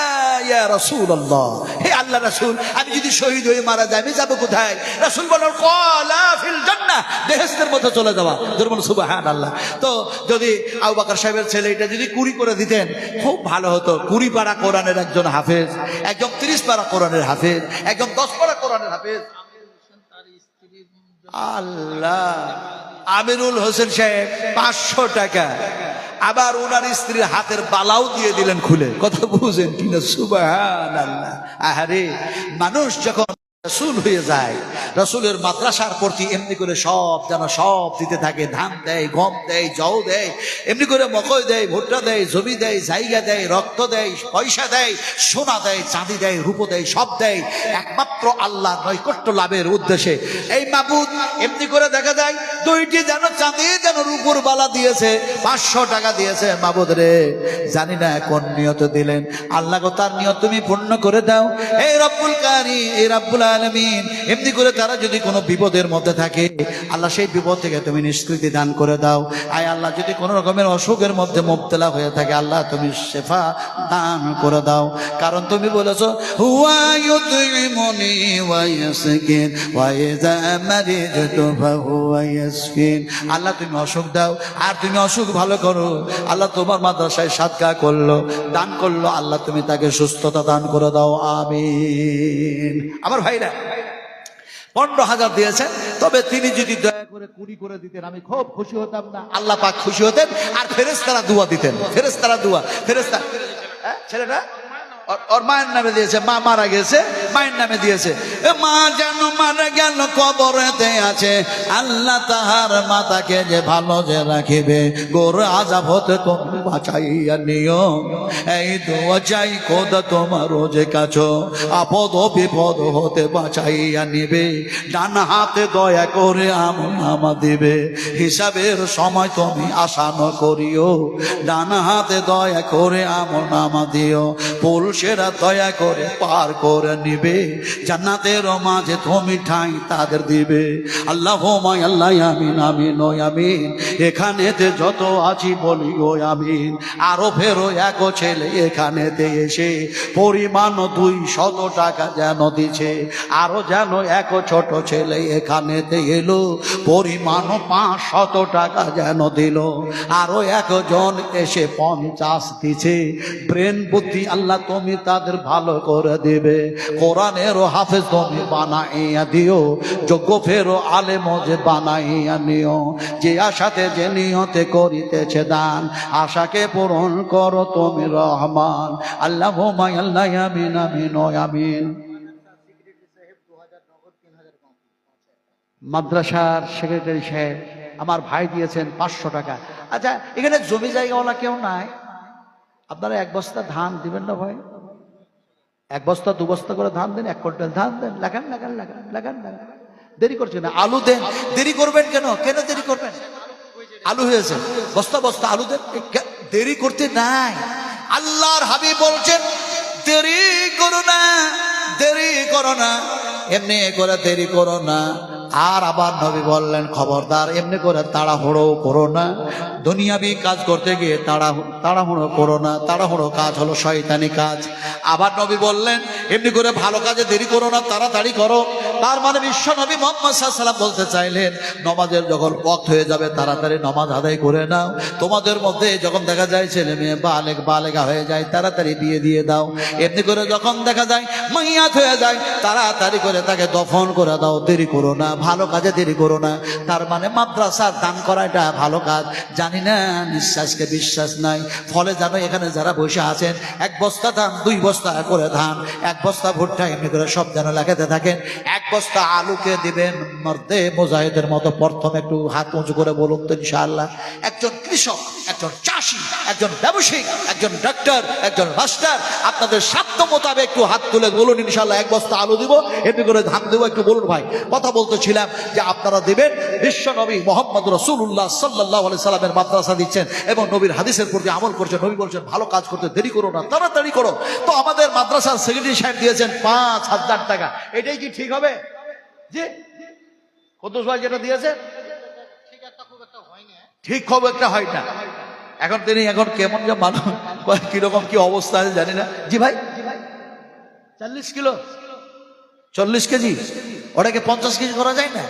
Speaker 1: ইয়া রাসূলুল্লাহ, হে আল্লাহ রাসূল আমি যদি শহীদ হয়ে মারা যাই আমি যাব কোথায়? রাসূল বললেন ক্বালা ফিল জান্নাহ, বেহেশতের মধ্যে চলে যাওয়া। জোরে সুবহানাল্লাহ। তো যদি আবু বকর সাহেবের ছেলে এটা যদি 20 করে দিতেন খুব ভালো হতো। 20 পারা কোরআনের একজন হাফেজ, একজন 30 পারা কোরআনের হাফেজ, একজন 10 পারা কোরআনের হাফেজ। আল্লাহ, আমিরুল হোসেন সাহেব 500 টাকা, আবার ওনার স্ত্রীর হাতের বালাও দিয়ে দিলেন খুলে। কথা বুঝেন কিনা? সুবহানাল্লাহ। আহারে, মানুষ যখন রাসূল হয়ে যায়, রাসূলের মাদ্রাসার প্রতি এমনি করে সব যেন সব দিতে থাকে। ধান দেয়, গম দেয়, জও দেয়, এমনি করে মকই দেয়, ভুট্টা দেয়, জমি দেয়, জায়গা দেয়, রক্ত দেয়, পয়সা দেয়, সোনা দেয়, চাঁদি দেয়, রূপ দেয়, সব দেয় একমাত্র আল্লাহর নৈকট্য লাভের উদ্দেশ্যে। এই মাবুদ এমনি করে দেখা যায় 2টি যেন চাঁদি যেন রূপর বালা দিয়েছে, 500 টাকা দিয়েছে। মাবুদ রে, জানি না কোন নিয়ত দিলেন, আল্লাহ গো তার নিয়ত তুমি পূর্ণ করে দাও। এই রব্বুল কারীম, এই রব্বুল আলামিন, এমনি করে তারা যদি কোনো বিপদের মধ্যে থাকে আল্লাহ সেই বিপদ থেকে তুমি নিষ্কৃতি দান করে দাও। আয় আল্লাহ যদি কোনো রকমের অসুখের মধ্যে মুবতলা হয়ে থাকে আল্লাহ তুমি শেফা দান করে দাও। কারণ তুমি বলেছো হুয়া ইউতইমুনি ওয়া ইয়াসকিন ওয়া ইযা মারিদতু ফাহুয়া ইয়াসফিন। আল্লাহ তুমি অসুখ দাও আর তুমি অসুখ ভালো করো। আল্লাহ তোমার মাদ্রাসায় সাদকা করলো, দান করলো, আল্লাহ তুমি তাকে সুস্থতা দান করে দাও, আমিন। আমার ভাইরা, 15,000 দিয়েছেন। তবে তিনি যদি দয়া করে 20 করে দিতেন আমি খুব খুশি হতাম না? আল্লাহ পাক খুশি হতেন, আর ফেরেশতারা দোয়া দিতেন। ফেরেশতারা দোয়া, ফেরেশতা ছেলেটা ওর মায়ের নামে দিয়েছে, মা মারা গেছে, মায়ের নামে দিয়েছে। মা যেন মারা গেল কবরেতে আছে, আল্লাহ তাহার মাতাকে যে ভালো যে রাখিবে, গোর আযাব হতে তুমি বাঁচাইয়া নিও। এই দোয়া চাই খোদা তোমারও যে কাছো, আপদ বিপদ হতে বাঁচাইয়া নিবে। ডান হাতে দয়া করে আমনামা দিবে, হিসাবের সময় তুমি আসান করিও। ডান হাতে দয়া করে আমনামা দিও, পুরুষেরা দয়া করে পার করে নিবে। জান্নাতের মাঝে তুমি ঠাঁই তাদের দিবে। আল্লাহুম্মা আল্লাহ আমিন আমিন ও আমিন। এখানেতে যত আছি বলি গো আমিন। আরো ফেরো এক ছেলে এখানেতে এসে পরিমাণ 200 টাকা যেন দিছে। আরো যেন এক ছোট ছেলে এখানেতে এলো, পরিমাণ 500 টাকা যেন দিল। আরো একজন এসে 50 দিছে। ব্রেন বুদ্ধি আল্লাহ তুমি তাদের ভালো করে দিবে। কোরআনেরও হাফেজ তুমি বানাইয়া দিও, যোগ্য ফেরো আলেম যে বানাইয়া নিও। যে আশাতে যে নিয়তে করিতেছে দান, আশাকে পূরণ করো তুমি রহমান। আল্লাহুম্মা আল্লাহ আমিন আমিন ও আমিন। মাদ্রাসার সেক্রেটারি সাহেব আমার ভাই দিয়েছেন 500 টাকা। আচ্ছা, এখানে জমি জায়গাওয়ালা কেউ নাই? আপনারা 1 বস্তা ধান দিবেন না ভাই? 1 বস্তা 2 বস্তা করে ধান দেন, 1 কুইন্টাল ধান দেন। লাগান লাগান লাগান লাগান লাগান। দেরি করছেন না, আলু দেন। দেরি করবেন কেন? কেন দেরি করবেন? আলু হয়েছে, বস্তা বস্তা আলু দেন। দেরি করতে নাই। আল্লাহর হাবিব বলছেন দেরি করো না, দেরি করো না, এমনি করে দেরি করো না। আর আবার নবী বললেন খবরদার এমনি করে তাড়াহুড়ো করো না। দুনিয়াবি কাজ করতে গিয়ে তাড়াহুড়ো করো না। তাড়াহুড়ো কাজ হলো শয়তানি কাজ। আবার নবী বললেন এমনি করে ভালো কাজে দেরি করো না, তাড়াতাড়ি করো। তার মানে বিশ্ব নবী মুহাম্মদ সাল্লাল্লাহু আলাইহি ওয়াসাল্লাম বলতে চাইলেন নমাজের যখন ওয়াক্ত হয়ে যাবে তাড়াতাড়ি নমাজ আদায় করে নাও। তোমাদের মধ্যে যখন দেখা যায় ছেলে মেয়ে বালেগা হয়ে যায় তাড়াতাড়ি বিয়ে দিয়ে দাও। এমনি করে যখন দেখা যায় মাইয়াত হয়ে যায় তাড়াতাড়ি করে তাকে দফন করে দাও। দেরি করো না, ভালো কাজে দেরি করো না। তার মানে মাদ্রাসার দান করা এটা ভালো কাজ। জানি না নিঃশ্বাসকে বিশ্বাস নাই, ফলে জানো এখানে যারা বসে আছেন 1 বস্তা ধান 2 বস্তা করে ধান, 1 বস্তা ভুট্টা এমনি করে সব যেন লাগাতে থাকেন। 1 বস্তা আলুকে দিবেন মর্দে মুজাহিদের মতো। প্রথমে একটু হাত উঁচু করে বলুন তো ইনশাআল্লাহ। একজন কৃষক, একজন চাষি, একজন ব্যবসায়ী, একজন ডাক্তার, একজন মাস্টার, আপনাদের সাধ্য মোতাবেক একটু হাত তুলে বলুন ইনশাআল্লাহ 1 বস্তা আলু দিব, এমনি করে ধান দেবো। একটু বলুন ভাই। কথা বলতেছিলাম যে আপনারা দিবেন, বিশ্ব নবী মুহাম্মদ রাসূলুল্লাহ সাল্লাল্লাহু আলাইহি সাল্লামের মাদ্রাসা দিচ্ছেন এবং নবীর হাদিসের প্রতি আমল করছেন। নবী বলছেন ভালো কাজ করতে দেরি করো না, তাড়াতাড়ি করো। তো আমাদের মাদ্রাসার সেক্রেটারি সাহেব দিয়েছেন 5,000 টাকা। এটাই কি ঠিক হবে? জি কুদ্দুস ভাই যেটা দিয়েছেন ঠিক খুব একটা হয় না। এখন তিনি এখন কেমন যে মানুষ, কিরকম কি অবস্থা আছে জানি না। জি ভাই 40 কিলো 40 কেজি, ওটাকে 50 কেজি করা যায় না?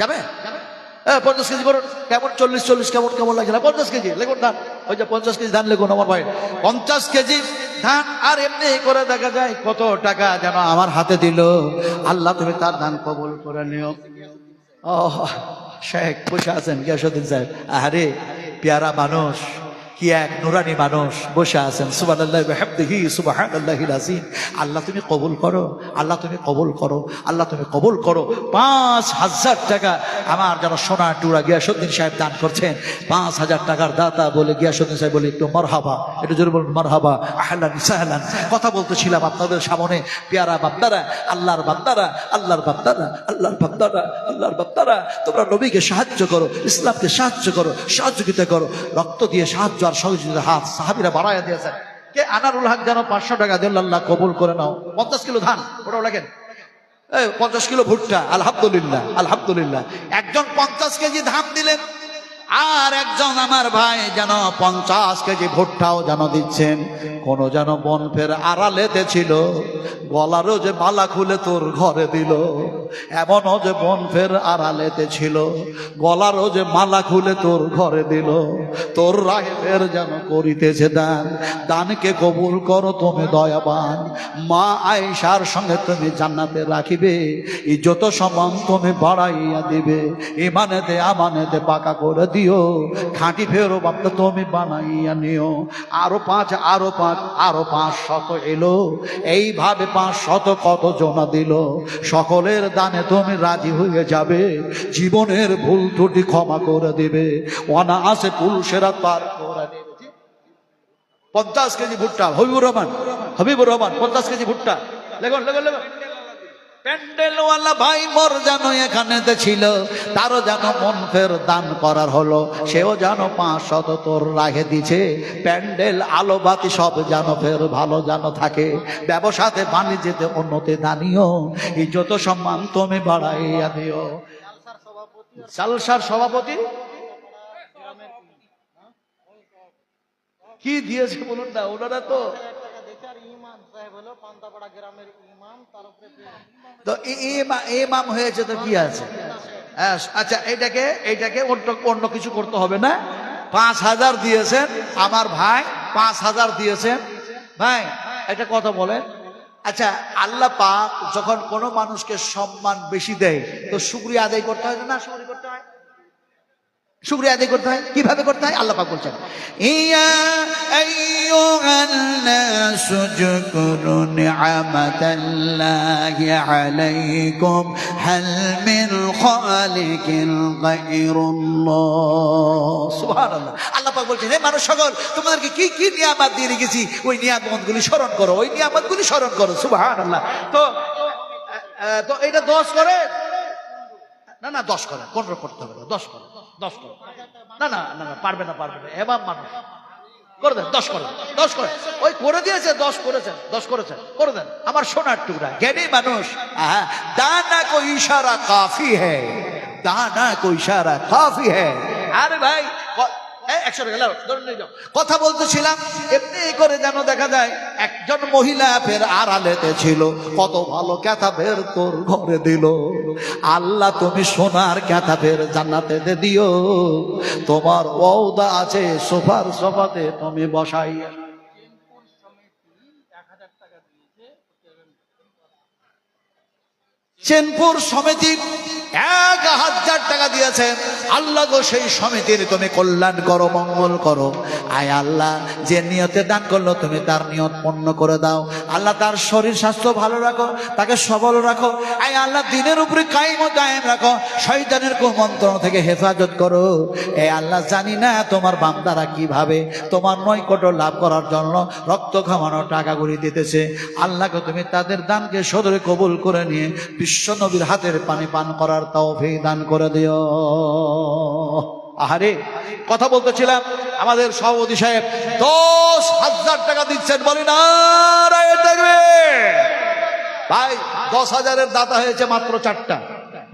Speaker 1: যাবে? 50 কেজি করুন। কেমন 40 কেমন কেমন লাগছে না? 50 কেজি লেখুন ধান। ওই যে 50 কেজি ধান লেখুন আমার ভাই। 50 কেজি ধান। আর এমনি করে দেখা যায় কত টাকা যেন আমার হাতে দিল। আল্লাহ তুমি তার দান কবুল করে নিও। ও শেখ বসে আছেন গিয়াসউদ্দিন সাহেব। আরে পেয়ারা মানুষ, কি এক নুরানি মানুষ বসে আছেন। সুবহানাল্লাহি ওয়া বিহামদিহি সুবহানাল্লাহিল আযীম। আল্লাহ তুমি কবুল করো, আল্লাহ তুমি কবুল করো, আল্লাহ তুমি কবুল করো। 5,000 টাকা আমার যেন সোনা টুরা গিয়াসউদ্দিন সাহেব দান করছেন। 5,000 টাকার দাতা বলে গিয়াসউদ্দিন সাহেব বলে একটু মারহাবা, একটু জোরে বলুন মারহাবা, আহলান সাহলান। কথা বলতেছিলাম আপনাদের সামনে পেয়ারা বান্দারা, আল্লাহর বান্দারা, আল্লাহর বান্দারা, আল্লাহর বান্দারা, আল্লাহর বান্দারা, তোমরা নবীকে সাহায্য করো, ইসলামকে সাহায্য করো, সহযোগিতা করো। রক্ত দিয়ে সাহায্য আর সহযোগিতার হাত সাহাবীরা বাড়াইয়া দিয়েছেন। কে আনারুল হক যেন 500 টাকা দিল, আল্লাহ কবুল করে নাও। 50 কিলো ধান, ওটাও লেখেন। 50 কিলো ভুট্টা, আলহামদুলিল্লাহ আলহামদুলিল্লাহ। একজন 50 কেজি ধান দিলেন। আর একজন আমার ভাই যেন 50 কেজি ভুট্টাও যেন দিচ্ছেন। কোন যেন বন ফের আড়ালেতে ছিল, গলারও যে মালা খুলে তোর ঘরে দিল। এমনও যে বন ফের আড়ালেতে ছিল, গলারও যে মালা খুলে তোর ঘরে দিল। তোর রাহের যেন করিতেছে দান, দানকে কবুল করো তুমি দয়াবান। মা আয়েশার সঙ্গে তুমি জান্নাতে রাখিবে, ইজ্জত সম্মান তুমি বাড়াইয়া দিবে। ইমানেতে আমানেতে পাকা করে দিও, খাঁটি ফেরো বাপটা তুমি বানাইয়া নিও। আরো 5 আরো 5 আরো 500 এলো, এইভাবে 500 কত জনা দিল। সকলের দানে তুমি রাজি হয়ে যাবে, জীবনের ভুল ত্রুটি ক্ষমা করে দিবে, অনায়াসে পুরুষেরা পার করে দেবে। 50 কেজি ভুট্টা, হবিবুর রহমান 50 কেজি ভুট্টা লেগুন লেগুন লেগুন। প্যান্ডেলওয়ালা ভাই মোর যেন এখানেতে ছিল, তারও যেন মন ফের দান করার হলো। সেও যেন 500 তোর রাখে দিছে। প্যান্ডেল আলো বাতি সব যেন ফের ভালো যেন থাকে। ব্যবসাতে বাণিজ্যতে উন্নতি দানিও, ইজ্জত সম্মান তুমি বাড়াইয়া দিও। জালসার সভাপতি কি দিয়েছে বলুন না, ওনারা তো ইমাম হয়েছে তো কি আছে। আচ্ছা এইটাকে অন্য কিছু করতে হবে না। 5000 দিয়েছেন আমার ভাই, 5000 দিয়েছেন ভাই। একটা কথা বলেন, আচ্ছা আল্লাহ পাক যখন কোনো মানুষকে সম্মান বেশি দেয় তো শুকরিয়া আদায় করতে হয় না? শুকরিয়া করতে হয়, শুকরিয়া আদায় করতে হয়। কিভাবে করতে হয়? আল্লাহ পাক বলছেন, ইয়া আইয়ুহান নাসু যকুরু নি'মাতাল্লাহি আলাইকুম হাল মিন খালিকিন গায়রুল্লাহ। সুবহানাল্লাহ। আল্লাহ পাক বলছেন, হে মানুষ সকল, তোমাদেরকে কি কি নিয়ামত দিয়ে রেখেছি, ওই নিয়ামতগুলি স্মরণ করো, ওই নিয়ামতগুলি স্মরণ করো। সুবহানাল্লাহ। তো এটা 10 করে না 10 করে, 15 করতে হবে, 10 করে 10 করে না না না না, পারবে না এবার মানুষ করে দেন। 10 করে ওই করে দিয়েছে, 10 করেছেন করে দেন। আমার সোনার টুকরা জ্ঞানী মানুষ, দানা কো ইশারা কাফি হ্যায়, দানা কো ইশারা কাফি হ্যায়। আরে ভাই কথা বলতেছিলাম, এমনি করে যেন দেখা যায় একজন মহিলা ফের আড়ালেতে ছিল, কত ভালো ক্যাথাবের তোর ঘরে দিল। আল্লাহ তুমি সোনার ক্যাথাবের জান্নাতে দিও, তোমার ওয়াদা আছে সোফাতে তুমি বসাইয়া। চেনপুর সমিতি 1000 টাকা দিয়েছেন। আল্লাহ গো সেই সমিতির তুমি কল্যাণ করো, মঙ্গল করো। আয় আল্লাহ, যে নিয়তে দান করলো তুমি তার নিয়ত পূর্ণ করে দাও। আল্লাহ তার শরীর স্বাস্থ্য ভালো রাখো, তাকে সবল রাখো। আয় আল্লাহ দিনের উপরে কায়েম ও দায়েম রাখো, শয়তানের কুমন্ত্রণ থেকে হেফাজত করো। এ আল্লাহ, জানি না তোমার বান্দারা কিভাবে তোমার নৈকট্য লাভ করার জন্য রক্ত খামানো টাকাগুলি দিতেছে। আল্লাহকে তুমি তাদের দানকে সদরে কবুল করে নিয়ে বিশ্ব নবীর হাতের পানি পান করার তৌফিক দান করে দিও। আহারে কথা বলতেছিলাম, আমাদের সভাপতি সাহেব 10,000 টাকা দিচ্ছেন, বলি না ভাই। 10,000-এর দাতা হয়েছে মাত্র 4টা।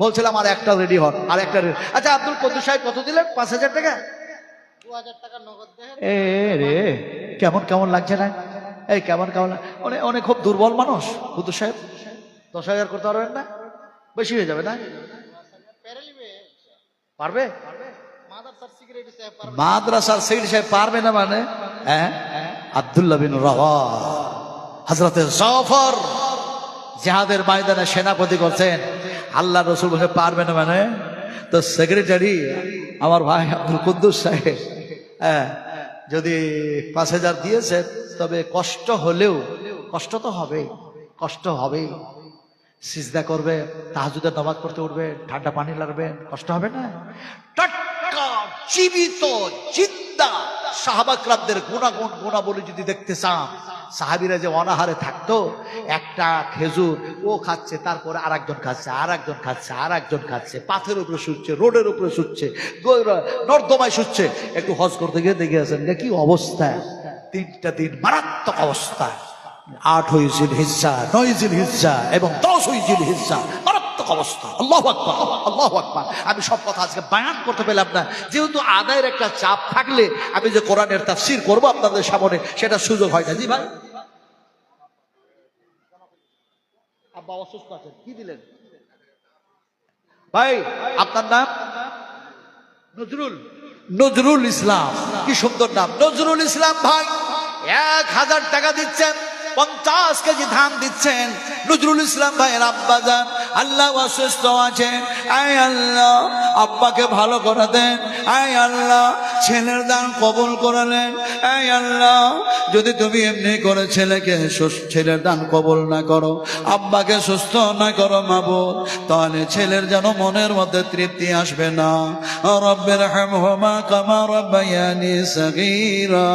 Speaker 1: বলছিলাম আর একটা রেডি হন, আর একটা রেডি। আচ্ছা আব্দুল কদ্দুস সাহেব কত দিলেন? 5,000 টাকা। 2,000 টাকা নগদ দেন। এ রে কেমন লাগছে না? এই কেমন অনেক খুব দুর্বল মানুষ কদ্দুস সাহেব। 10,000 করতে পারবেন না? বেশি হয়ে যাবে না? পারবে? মাদ্রাসার সেক্রেটারি সাহেব পারবে না মানে? আব্দুল্লাহ বিন রাওয়াহা হযরতে জাফর জিহাদের ময়দানে সেনাপতি করছেন, আল্লাহ রাসূল বলে পারবে না মানে? তো সেক্রেটারি আমার ভাই আব্দুল কুদ্দুস সাহেব যদি 5,000 দিয়েছে, তবে কষ্ট হলেও, কষ্ট তো হবেই। সিজদা করবে, তাহাজ্জুদের নামাজ পড়তে উঠবে, ঠান্ডা পানি লাগবে, কষ্ট হবে না? টাটকা জীবিত জিন্দা সাহাবা কিরামদের গুণাবলী যদি দেখতে চান, সাহাবীরা যে অনাহারে থাকতো, একটা খেজুর ও খাচ্ছে, তারপরে আরেকজন খাচ্ছে, পাথরের উপরে শুচ্ছে, রোডের উপরে শুচ্ছে, নর্দমায় শুচ্ছে। একটু হজ করতে গিয়ে দেখে আছেন কি অবস্থা, 3টা দিন মারাত্মক অবস্থা। 8 জিলহিজ্জা, 9 জিলহিজ্জা এবং 10 জিলহিজ্জা মারাত্মক মারাত্মক অবস্থা। আল্লাহু আকবার, আল্লাহু আকবার। আমি সব কথা আজকে বায়ান করতে পেলাম না, যেহেতু আদায়ের একটা চাপ থাকলে আমি যে কোরআনের তাফসীর করব আপনাদের সামনে সেটা সুযোগ হয় না। জি ভাই, আব্বা অসুস্থ আছেন, কি দিলেন ভাই? আপনার নাম? নজরুল, নজরুল ইসলাম, কি সুন্দর নাম, নজরুল ইসলাম ভাই। 1000 টাকা দিচ্ছেন, 50 কেজি ধান দিচ্ছেন। নজরুল ইসলাম ভাইয়ের আব্বা যান আল্লাহ অসুস্থ আছেন। আয় আল্লাহ আব্বাকে ভালো করে দেন। আয় আল্লাহ ছেলের দান কবুল করলেন। আয় আল্লাহ যদি তুমি এমনি করে ছেলের দান কবুল না করো, আব্বাকে সুস্থ না করো মাবুদ, তাহলে ছেলের যেন মনের মধ্যে তৃপ্তি আসবে না। রব্বির হামহুমা কামা রাব্বায়ানি সাগীরা।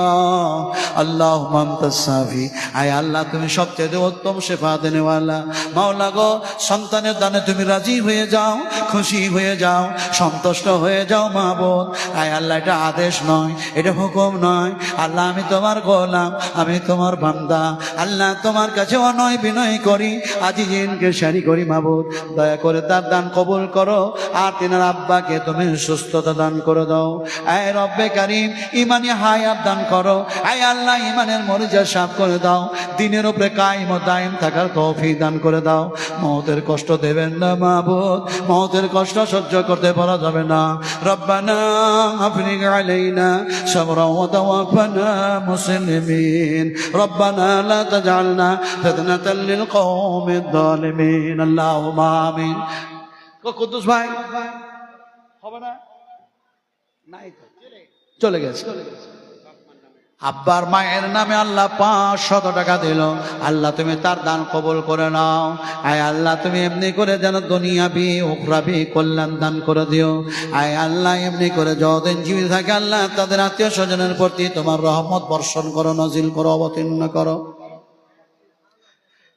Speaker 1: আল্লাহুম্মা আনতাস শাফি। আয় আল্লাহ তুমি সবচেয়ে উত্তম শেফা দেনেওয়ালা। মাওলা গো সন্তানের দানে তুমি রাজি হয়ে যাও, খুশি হয়ে যাও, সন্তুষ্ট হয়ে যাও মাবুদ। আয় আল্লাহ এটা আদেশ নয়, এটা হুকুম নয়। আল্লাহ আমি তোমার গোলাম, আমি তোমার বান্দা। আল্লাহ তোমার কাছে অনয় বিনয় করি, আজিজিনকে সারি করি মাবুদ। দয়া করে তার দান কবুল করো, আর তিনার আব্বাকে তুমি সুস্থতা দান করে দাও। আয় রব্বে কারিম ইমানি হায়াত দান করো। আয় আল্লাহ ইমানের মর্যাদা সাফ করে দাও, দিনের উপরে কায়েম ও দায়েম থাকার তৌফিক দান করে দাও। মওতের কষ্ট দেবেন না মাবুদ, মওতের কষ্ট সহ্য করতে পারা যাবে না। রব্বানা আফরিগ আলাইনা সাবরা ওয়া তাওয়াফানা মুসলিমিন। রব্বানা লা তাজআলনা ফিতনাতাল লিল কওমিদ যালিমিন। আল্লাহুম্মা আমিন। কুদ্দুস ভাই হবে না? নাই তো, চলে গেছে। আব্বার মায়ের নামে আল্লাহ 500 টাকা দিল। আল্লাহ তুমি তার দান কবুল করে নাও। আয় আল্লাহ তুমি এমনি করে যেন দুনিয়াবি উখরাবি কল্যাণ দান করে দিও। আয় আল্লাহ এমনি করে যতদিন জীবিত থাকে আল্লাহ তাদের আত্মীয় স্বজনের প্রতি তোমার রহমত বর্ষণ করো, নজিল করো, অবতীর্ণ করো।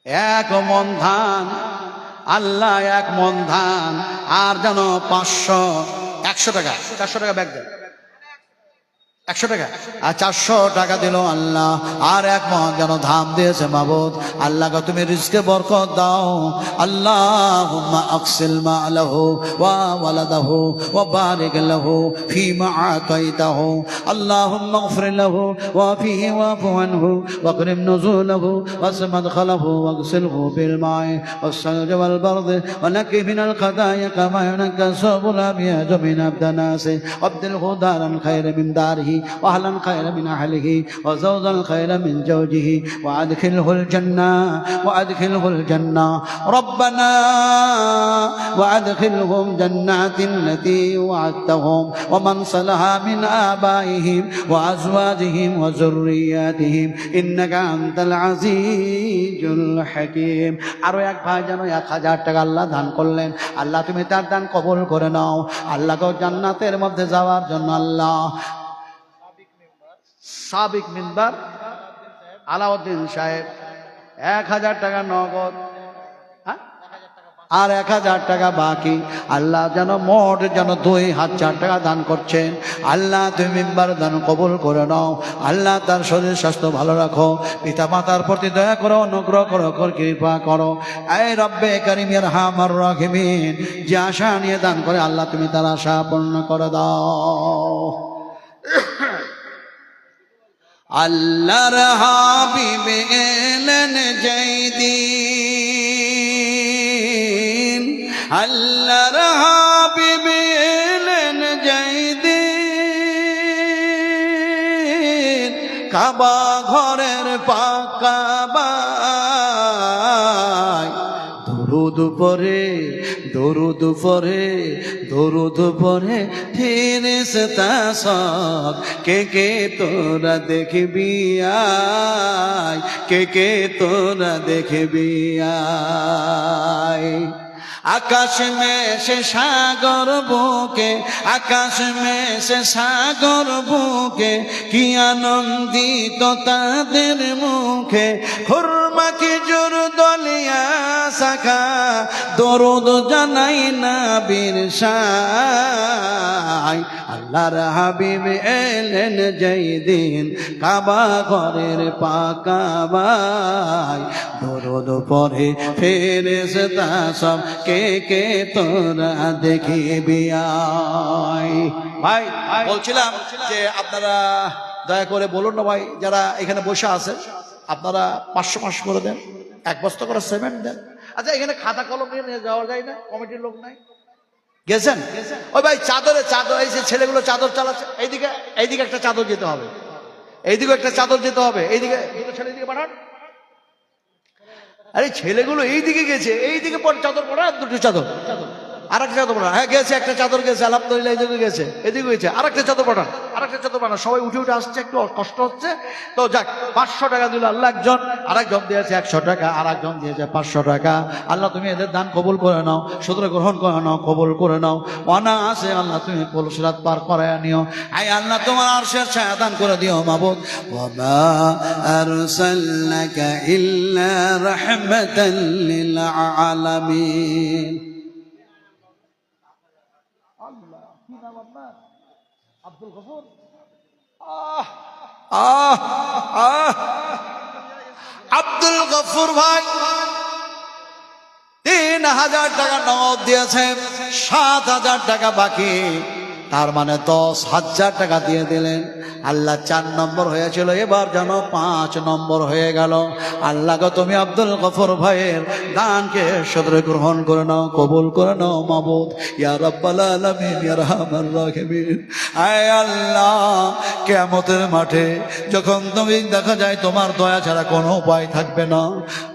Speaker 1: 1 মণ ধান আল্লাহ, 1 মণ ধান, আর যেন 500 100 টাকা 400 টাকা ব্যাগ দেন, 100 টাকা আর 400 টাকা দিল আল্লাহ। আর 1 মণ যেন ধান দিয়েছে মাবুদ। আল্লাহকে তুমি রিজকে বরকত দাও। আল্লাহুম্মা আকসিল মা'লাহু ওয়া ওয়ালাদাহু ওয়া বারিক লাহু ফীমা আতাইতাহু। আল্লাহুম্মা ইগফির লাহু ওয়া ফীহি ওয়াফু আনহু ওয়া আকরিম নুজুলাহু ওয়াসম মাদখালাহু ওয়াগসিলহু বিল মা'i ওয়াস-সালজি ওয়াল বারদি ওয়া নাক্কি মিনাল খাদায়া কামা ইয়ানকা সাবুল আবিয়াজ মিন আবদানাসি আবদিলহু দারান খায়রা মিন দারিহি وأهلا خير من أهله وزوجا خير من زوجه وأدخله الجنة ربنا وأدخلهم جنات التي وعدتهم ومن صلح من آبائهم وأزواجهم وذرياتهم إنك أنت العزيز الحكيم। আরো 1 ভাই যেন 1000 টাকা আল্লাহ দান করলেন। আল্লাহ তুমি তার দান কবুল করে নাও। আল্লাহকে জান্নাতের মধ্যে যাওয়ার জন্য আল্লাহ সাবিক মিম্বার আলাউদ্দিন সাহেব 1000 টাকা নগদ, আর 1000 টাকা বাকি। আল্লাহ যেন মোট যেন 2000 টাকা দান করছেন। আল্লাহ তুমি মিম্বার দান কবুল করে নাও। আল্লাহ তার শরীর স্বাস্থ্য ভালো রাখো, পিতা মাতার প্রতি দয়া করো, অনুগ্রহ করো, কৃপা করো। এই রব্বে কারিম ইরহামার রাহিমিন, যে আশা নিয়ে দান করে আল্লাহ তুমি তার আশা পূর্ণ করে দাও। আল্লাহর হাবিব এলেন যেদিন, আল্লাহর হাবিব এলেন যেদিন, কাবা ঘরের পাকা বাই দরুদ পরে দরুদ পরে দরুদ পরে ফেরেশতা সব কে কে তোরা দেখবি আয়, কে কে তোরা দেখবি আয়। আকাশ মে সে সাগর বুকে, আকাশ মে সে সাগর বুকে, কি আনন্দিত তাদের মুখে। খুরমা খেজুর দলিয়া সাখা দরুদ জানাই নবীর শায় আল্লাহর হাবিব এলেন যেই দিন কাবা ঘরের পাকাবাই দরুদ পড়ে ফেরেশতা সব কে কে তোরা দেখিবি আয়। ভাই বলছিলাম যে আপনারা দয়া করে বলুন না ভাই, যারা এখানে বসে আছেন আপনারা 500 করে দেন, 1 বস্তা করে সিমেন্ট দেন। আচ্ছা এখানে খাতা কলম নিয়ে যাওয়া যায় না? কমিটির লোক নাই গেছেন? ওই ভাই চাদর এই যে ছেলেগুলো চাদর চালাচ্ছে, এইদিকে একটা চাদর যেতে হবে, এইদিকে একটা চাদর যেতে হবে, এইদিকে দুটো ছেলে দিকে পাঠান। আরে ছেলেগুলো এইদিকে গেছে, এইদিকে চাদর পড়া, দুটো চাদর, আর একটা চাদর পাঠান। হ্যাঁ গেছে, একটা চাদর গেছে আলহামদুলিল্লাহ, এইদিকে গেছে, এদিকে গেছে, আর একটা চাদর পাঠান, আর একটা চাদর পাঠান। সবাই উঠে উঠে আসছে, একটু কষ্ট হচ্ছে তো যাক। 500 টাকা দিল আল্লাহ, একজন, আর একজন দিয়েছে 100 টাকা, আর একজন দিয়েছে 500 টাকা। আল্লাহ তুমি এদের দান কবুল করে নাও, সুতরাং গ্রহণ করে নাও, কবুল করে নাও। অনা আছে আল্লাহ তুমি পুলসিরাত পার করায় নিও। আই আল্লাহ তোমার আরশের ছায়া দান করে দিও মাবুদ। ওয়া মা আরসালনাকা ইল্লা রাহমাতাল লিল আলামিন। আব্দুল গফুর, আব্দুল গফুর ভাই 3000 টাকা নগদ দিয়েছেন, 7000 টাকা বাকি, তার মানে 10,000 টাকা দিয়ে দিলেন। আল্লাহ 4 নম্বর হয়েছিল, এবার যেন 5 নম্বর হয়ে গেল। আল্লাহ গো তুমি আব্দুল গফুর ভাইয়ের দানকে সদরে গ্রহণ করে নাও, কবুল করে নাও মাবুদ। ইয়া রাব্বাল আলামিন, ইয়া রাহমার রাহিমিন। আয় আল্লাহ, কিয়ামতের মাঠে যখন তুমি দেখা যায় তোমার দয়া ছাড়া কোনো উপায় থাকবে না।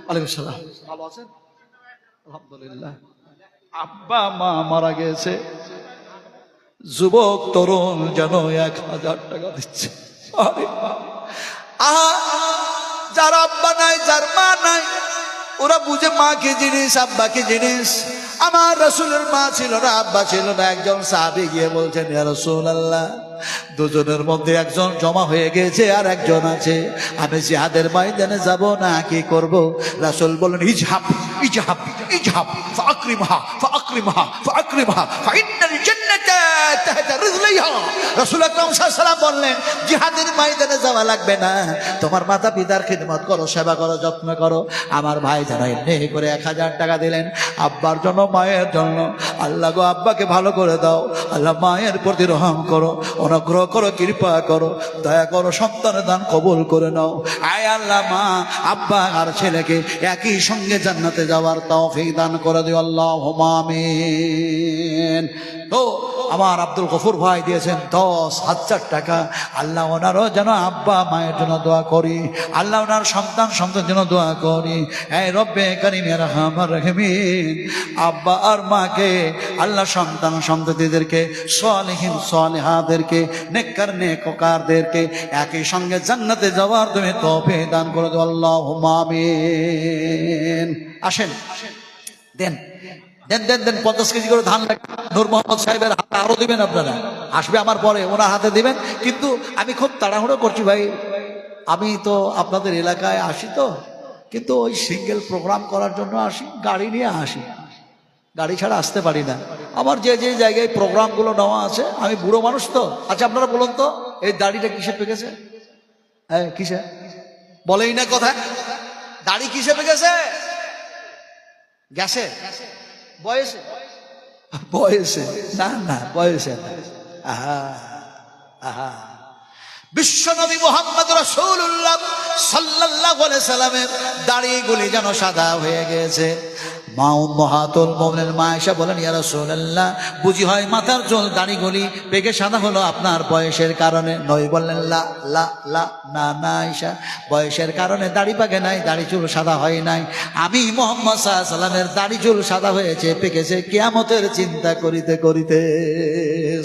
Speaker 1: ওয়ালাইকুম সালাম, ভালো আছেন? আলহামদুলিল্লাহ। আব্বা মা মারা গেছে, যুবক তরুণ যেন 1000 টাকা দিচ্ছে। যার আব্বা নাই, যার মা নাই, ওরা বুঝে মা কি জিনিস, আব্বা কি জিনিস। আমার রাসূলের মা ছিল না, আব্বা ছিল না। একজন সাহাবী গিয়ে বলছেন, ইয়া রাসূলুল্লাহ, দুজনের মধ্যে একজন জমা হয়ে গেছে আর একজন আছে, আমি জিহাদের ময়দানে যাব না, কি করব? রাসূল বলেন, ইজহাব ইজহাব ইজহাব ফাকরিমহা ফাকরিমহা ফাকরিমহা ফাইন্নাল জান্নাতা তাহতা রিজলিহা। রাসূল আকরাম সাল্লাল্লাহু আলাইহি ওয়াসাল্লাম বললেন, জিহাদের ময়দানে যাওয়া লাগবে না, তোমার মাতা পিতার খিদমত করো, সেবা করো, যত্ন করো। আমার ভাই যারা এমনি করে 1000 টাকা দিলেন আব্বার জন্য, মায়ের জন্য। আল্লাহ গো আব্বাকে ভালো করে দাও, আল্লাহ মায়ের প্রতি রহম করো, অনুগ্রহ করো, কৃপা করো, দয়া করো, সন্তানের দান কবুল করে নাও। আয় আল্লাহ, মা আব্বা আর ছেলেকে একই সঙ্গে জান্নাতে যাওয়ার তৌফিক দান করে দিও, আল্লাহুম্মা আমিন। তো আমার আব্দুল গফুর ভাই দিয়েছেন 10,000 টাকা। আল্লাহ ওনারও যেন আব্বা মায়ের জন্য দোয়া করি, আল্লাহ ওনার সন্তান জন্য দোয়া করি। এই রব্বে কারীম ইয়া রাহমার রাহিমিন, আব্বা আর মাকে আল্লাহ সন্তানদেরকে, সালিহিন সালিহাদেরকে, নেককার নেককারদেরকে একই সঙ্গে জান্নাতে যাওয়ার তুমি তৌফিক দান করে দাও, আল্লাহুম্মা আমিন। আসেন দেন দেন দেন দেন 50 কেজি করে ধান লাগবে। নূর মোহাম্মদ সাহেবের হাতে আরো দিবেন, আপনারা আসবে আমার পরে, ওনার হাতে দিবেন। কিন্তু আমি খুব তাড়াহুড়ো করছি ভাই, আমি তো আপনাদের এলাকায় আসি তো, কিন্তু ওই সিঙ্গেল প্রোগ্রাম করার জন্য আসি, গাড়ি নিয়ে আসি, গাড়ি ছাড়া আসতে পারি না। আমার যে যে জায়গায় প্রোগ্রামগুলো নেওয়া আছে, আমি বুড়ো মানুষ তো। আচ্ছা আপনারা বলুন তো, এই দাড়িটা কিসে পেকেছে? হ্যাঁ কিসে বলেই না কথা, দাড়ি কিসে পেকেছে? গ্যাসে? বয়সে? বয়সে না, না বয়সে না। আহা আহা, বিশ্বনবী মুহাম্মদ রাসূলুল্লাহ সাল্লাল্লাহু আলাইহি সাল্লামের দাড়িগুলি যেন সাদা হয়ে গেছে। মা উম্মাহাতুল মুমিনিন মা আয়েশা বলেন, ইয়া রাসূলুল্লাহ, বুঝি হয় মাথার চুল দাড়িগুলি পেকে সাদা হলো আপনার বয়সের কারণে? নবী বললেন, লা লা লা, না না আয়েশা, বয়সের কারণে দাড়ি পাকে নাই, দাড়ি চুল সাদা হয় নাই। আমি মুহাম্মদ সাল্লাল্লাহু আলাইহি সাল্লামের দাড়ি চুল সাদা হয়েছে, পেকেছে কিয়ামতের চিন্তা করিতে করিতে।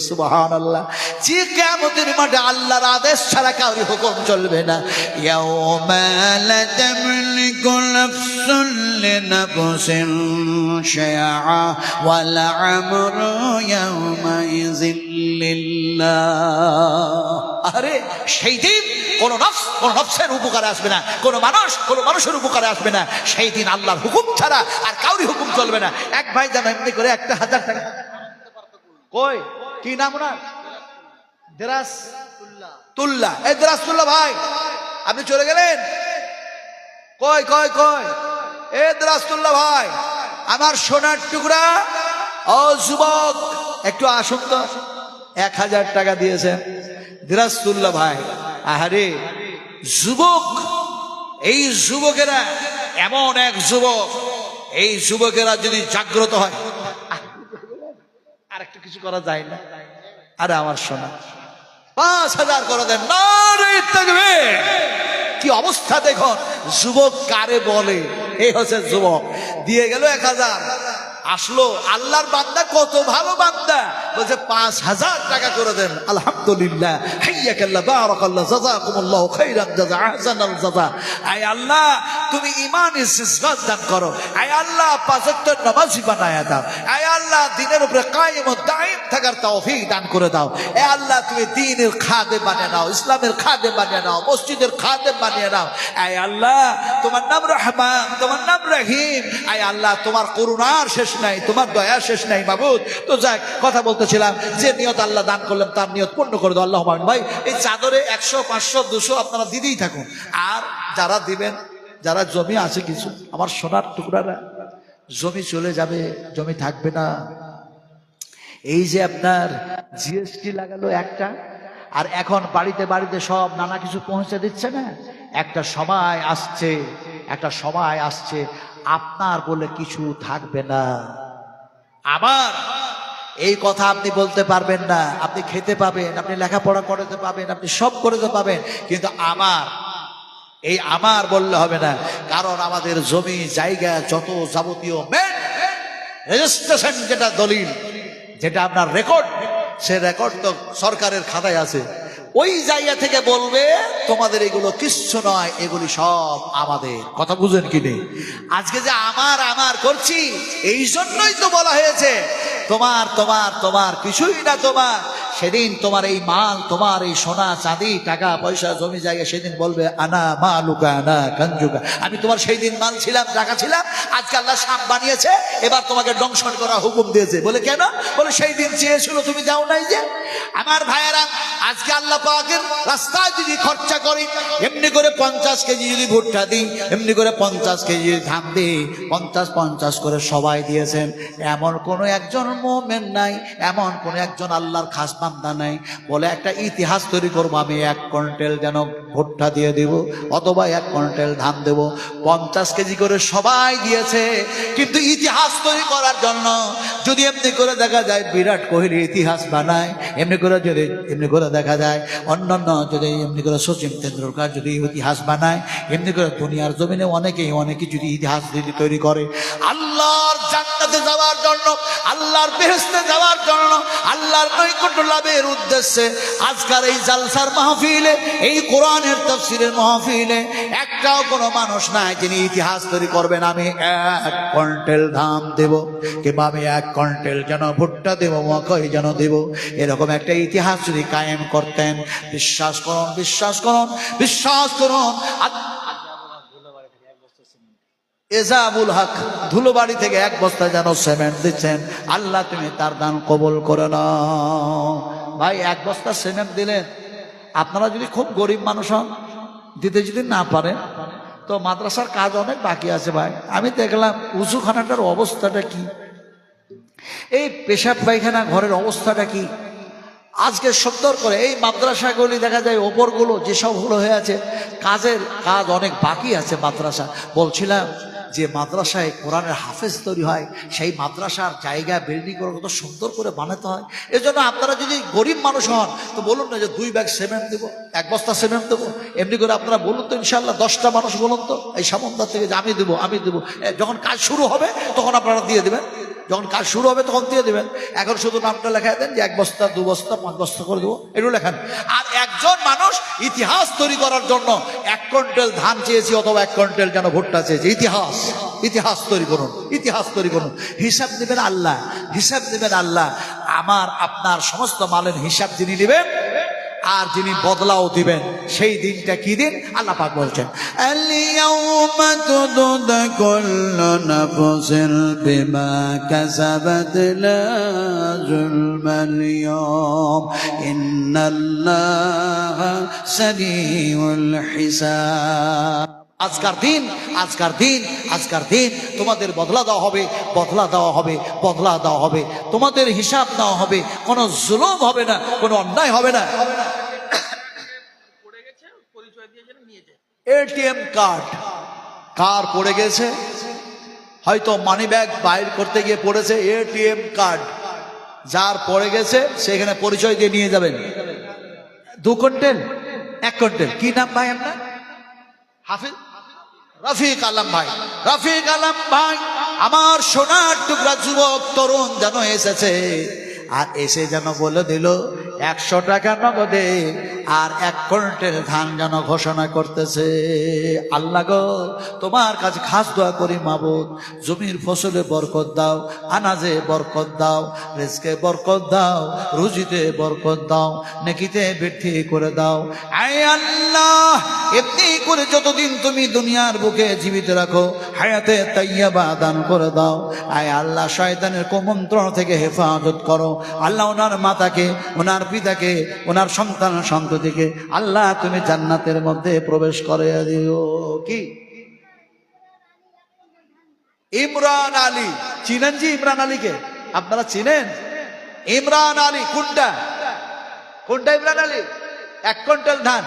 Speaker 1: সুবহানাল্লাহ। যে কিয়ামতের মাঠে আল্লাহর আদেশ ছাড়া কারো হুকুম চলবে না। ইয়াউমা লা তামলিকু নাফসুন লিনাফসিন শাইআ ওয়াল আমরু ইয়াউমাইযিন লিল্লাহ। আরে সেই দিন কোনো নফসের উপকারে আসবে না, কোনো মানুষের উপকারে আসবে না। সেই দিন আল্লাহর হুকুম ছাড়া আর কাউরি হুকুম চলবে না। এক ভাই যেন এমনি করে 1000 টাকা, কই কি নাম ওনার, দেরাসতুল্লাহ, এই দেরাসতুল্লাহ ভাই আপনি চলে গেলেন, কই কই কই, এ দেরাসতুল্লাহ ভাই আমার সোনার টুকরা, ও যুবক একটু আসুন তো। 1000 টাকা দিয়েছেন দেরাসতুল্লাহ ভাই। আহারে যুবক, এই যুবকেরা এমন এক যুবক, এই যুবকেরা যদি জাগ্রত হয় আর একটু কিছু করা যায় না। আরে আমার সোনা 5000 করে দেন, নারে তাকবীর। কি অবস্থা দেখুন, যুবক কারে বলে, এই হচ্ছে যুবক। দিয়ে গেল 1000, আসলো আল্লাহর বান্দা, কত ভালো বান্দা, বলছে 5000 টাকা করে দেন। আলহামদুলিল্লাহ, হাইয়াকাল্লাহ, বারাকাল্লাহ, জাযাকুমুল্লাহু খাইরান জাযা, আহসানাল জাযা। আয় আল্লাহ তুমি ঈমানে সিসগাত দান করো, আয় আল্লাহ 5 ওয়াক্ত নামাজি বানায়া দাও, আয় আল্লাহ দ্বীনের উপরে কায়েম ও দায়েম থাকার তৌফিক দান করে দাও। আয় আল্লাহ তুমি দ্বীনের খাদেম বানিয়ে নাও, ইসলামের খাদেম বানিয়ে নাও, মসজিদের খাদেম বানিয়ে নাও। আয় আল্লাহ তোমার নাম রহমান, তোমার নাম রহিম। আয় আল্লাহ তোমার করুণার শেষ নাই, তোমার দয়া শেষ নাই মাবুদ। তো যাক, কথা বলতেছিলাম যে নিয়ত আল্লাহ দান করলেন তার নিয়ত পূর্ণ করে দাও আল্লাহুম্মা আমিন। ভাই এই চাদরে 100, 500, 200 আপনারা দিতেই থাকুন। আর যারা দিবেন, যারা জমি আছে কিছু, আমার সোনার টুকরারা, জমি চলে যাবে, জমি থাকবে না। এই যে আপনার জিএসটি লাগালো একটা, আর এখন বাড়িতে বাড়িতে সব নানা কিছু পৌঁছে দিচ্ছে না। একটা সময় আসছে, একটা সময় আসছে আপনার বলে কিছু থাকবে না। আবার এই কথা আপনি বলতে পারবেন না, আপনি খেতে পাবেন, আপনি লেখাপড়া করতে পাবেন, আপনি সব করতে পাবেন, কিন্তু এই আমার বললে হবে না। কারণ আমাদের জমি জায়গা যত যাবতীয় রেজিস্ট্রেশন, যেটা দলিল, যেটা আপনার রেকর্ড, সে রেকর্ড তো সরকারের খাতায় আছে। ওই জায়গা থেকে বলবে তোমাদের এগুলো কিচ্ছু নয়, এগুলি সব আমাদের। কথা বুঝেন কি নেই? আজকে যে আমার করছি, এই জন্যই তো বলা হয়েছে তোমার তোমার তোমার কিছুই না তোমার। সেদিন তোমার এই মাল, তোমার এই সোনা চাঁদি টাকা পয়সা জমি জায়গা, সেদিন বলবে আনা মালুকা আনা কানজুকা, আমি তোমার সেই দিন মাল ছিলাম, টাকা ছিলাম। আজকে আল্লাহ সাপ বানিয়েছে, এবার তোমাকে দংশন করা হুকুম দিয়েছে। বলে কেন? বলে সেই দিন চেয়েছিল, তুমি যাও নাই যে। আমার ভাইয়েরা, আজকে আল্লাহ পাকের রাস্তায় যদি খরচা করি, এমনি করে 50 কেজি যদি ভুট্টা দিই, এমনি করে 50 কেজি ধান দিই, 50 করে সবাই দিয়েছেন। এমন কোন একজন মুমিন নাই, এমন কোন একজন আল্লাহর খাস বান্দা নাই বলে একটা ইতিহাস তৈরি করবো, আমি 1 কুইন্টাল যেন ভুট্টা দিয়ে দেব, অথবা 1 কুইন্টাল ধান দেব। 50 কেজি করে সবাই দিয়েছে, কিন্তু ইতিহাস তৈরি করার জন্য যদি এমনি করে দেখা যায় বিরাট কোহলি ইতিহাস বানায়, এমনি করে দেখা যায় অন্যান্য, যদি এমনি করে সচিন তেন্ডুলকার যদি ইতিহাস বানায়, এমনি করে দুনিয়ার জমিনে অনেকে যদি ইতিহাস তৈরি করে, আল্লাহর জান্নাতে যাওয়ার জন্য, আল্লাহর বেহেশতে যাওয়ার জন্য, আল্লাহর নৈকট্য লাভের উদ্দেশ্যে আজকের এই জালসার মাহফিলে, এই কোরআনের তাফসীরের মাহফিলে একটাও কোনো মানুষ নাই যিনি ইতিহাস তৈরি করবেন আমি 1 কুইন্টাল ধান দেব, কিংবা আমি 1 কুইন্টাল যেন ভুট্টা দেব, মকই যেন দেব। এরকম একটা ইতিহাস যদি কায়েম করতেন, বিশ্বাস করুন, বিশ্বাস করুন, বিশ্বাস করুন, এজাবুল হক ধুলোবাড়ি থেকে 1 বস্তা যেন সিমেন্ট দিচ্ছেন, আল্লাহ তুমি তার দান কবুল করে নাও। ভাই 1 বস্তা সিমেন্ট দিলেন, আপনারা যদি খুব গরিব মানুষ হন, দিতে যদি না পারেন, তো মাদ্রাসার কাজ অনেক বাকি আছে। ভাই আমি দেখলাম উজুখানাটার অবস্থাটা কি, এই পেশাব পায়খানা ঘরের অবস্থাটা কি। আজকে সুন্দর করে এই মাদ্রাসাগুলি দেখা যায় ওপরগুলো যেসব হয়ে আছে, কাজ অনেক বাকি আছে মাদ্রাসা। বলছিলাম যে মাদ্রাসায় কোরআনের হাফেজ তৈরি হয়, সেই মাদ্রাসার জায়গা বিল্ডিং করে কত সুন্দর করে বানাতে হয়। এজন্য আপনারা যদি গরিব মানুষ হন তো বলুন না যে 2 ব্যাগ সিমেন্ট দেবো, 1 বস্তা সিমেন্ট দেবো, এমনি করে আপনারা বলুন তো ইনশাল্লাহ 10টা মানুষ বলুন তো এই সামন্দার থেকে যে আমি দেবো। যখন কাজ শুরু হবে তখন আপনারা দিয়ে দেবেন, যখন কাজ শুরু হবে তখন দিয়ে দেবেন। এখন শুধু নামটা লেখায় দেন যে 1 বস্তা 2 বস্তা 5 বস্তা করে দেবো, একটু লেখান। আর একজন মানুষ ইতিহাস তৈরি করার জন্য 1 কুইন্টাল ধান চেয়েছি, অথবা 1 কুইন্টাল যেন ভুট্টা চেয়েছি। ইতিহাস তৈরি করুন, ইতিহাস তৈরি করুন। হিসাব নেবেন আল্লাহ, হিসাব নেবেন আল্লাহ। আমার আপনার সমস্ত মালের হিসাব যিনি নেবেন, আর যিনি বদলাও দিবেন সেই দিনটা কি দিন? আল্লাহ পাক বলছেন আল-ইয়াউমা তুজজা কুল্লু নাফসিন বিমা কাসাবাত লা যুলমাল ইয়াওম ইন্নাল্লাহা সারিউল হিসাব। আজকার দিন, আজকার দিন, আজকার দিন তোমাদের বদলা দেওয়া হবে, বদলা দেওয়া হবে, বদলা দেওয়া হবে, তোমাদের হিসাব দেওয়া হবে, কোনো জুলুম হবে না, কোনো অন্যায় হবে না। এটিএম কার্ড কার পড়ে গেছে? হয়তো মানি ব্যাগ বাইর করতে গিয়ে পড়েছে, এটিএম কার্ড যার পড়ে গেছে সেখানে পরিচয় দিয়ে নিয়ে যাবেন। 2 কুইন্টাল 1 কুইন্টাল, কি নাম ভাই আপনার? হাফিজ রফিক আলম ভাই। রফিক আলম ভাই আমার সোনার টুকরা যুবক তরুণ যেন এসেছে, আর এসে যেন বলে দিল 100 টাকা নগদে আর 1 কুইন্টাল ধান যেন ঘোষণা করতেছে। আল্লাহ গো, তোমার কাছে খাস দোয়া করি মাবুদ, জমির ফসলে বরকত দাও, আনাজে বরকত দাও, রিজকে বরকত দাও, রুজিতে বরকত দাও, নেকিতে বৃদ্ধি করে দাও। আয় আল্লাহ, এমনি করে যতদিন তুমি দুনিয়ার বুকে জীবিত রাখো, হায়াতে তাইয়্যিবা দান করে দাও। আয় আল্লাহ, শয়তানের কুমন্ত্রণ থেকে হেফাজত করো। আল্লাহ ওনার মাতাকে, ওনার পিতাকে, ওনার সন্তান সন্ততিকে আল্লাহ তুমি জান্নাতের মধ্যে প্রবেশ করে দিও। কি ইমরান আলী চিনেন? জি, ইমরান আলীকে আপনারা চিনেন? ইমরান আলী কোনটা? কোনটা ইমরান আলী? 1 কুইন্টাল ধান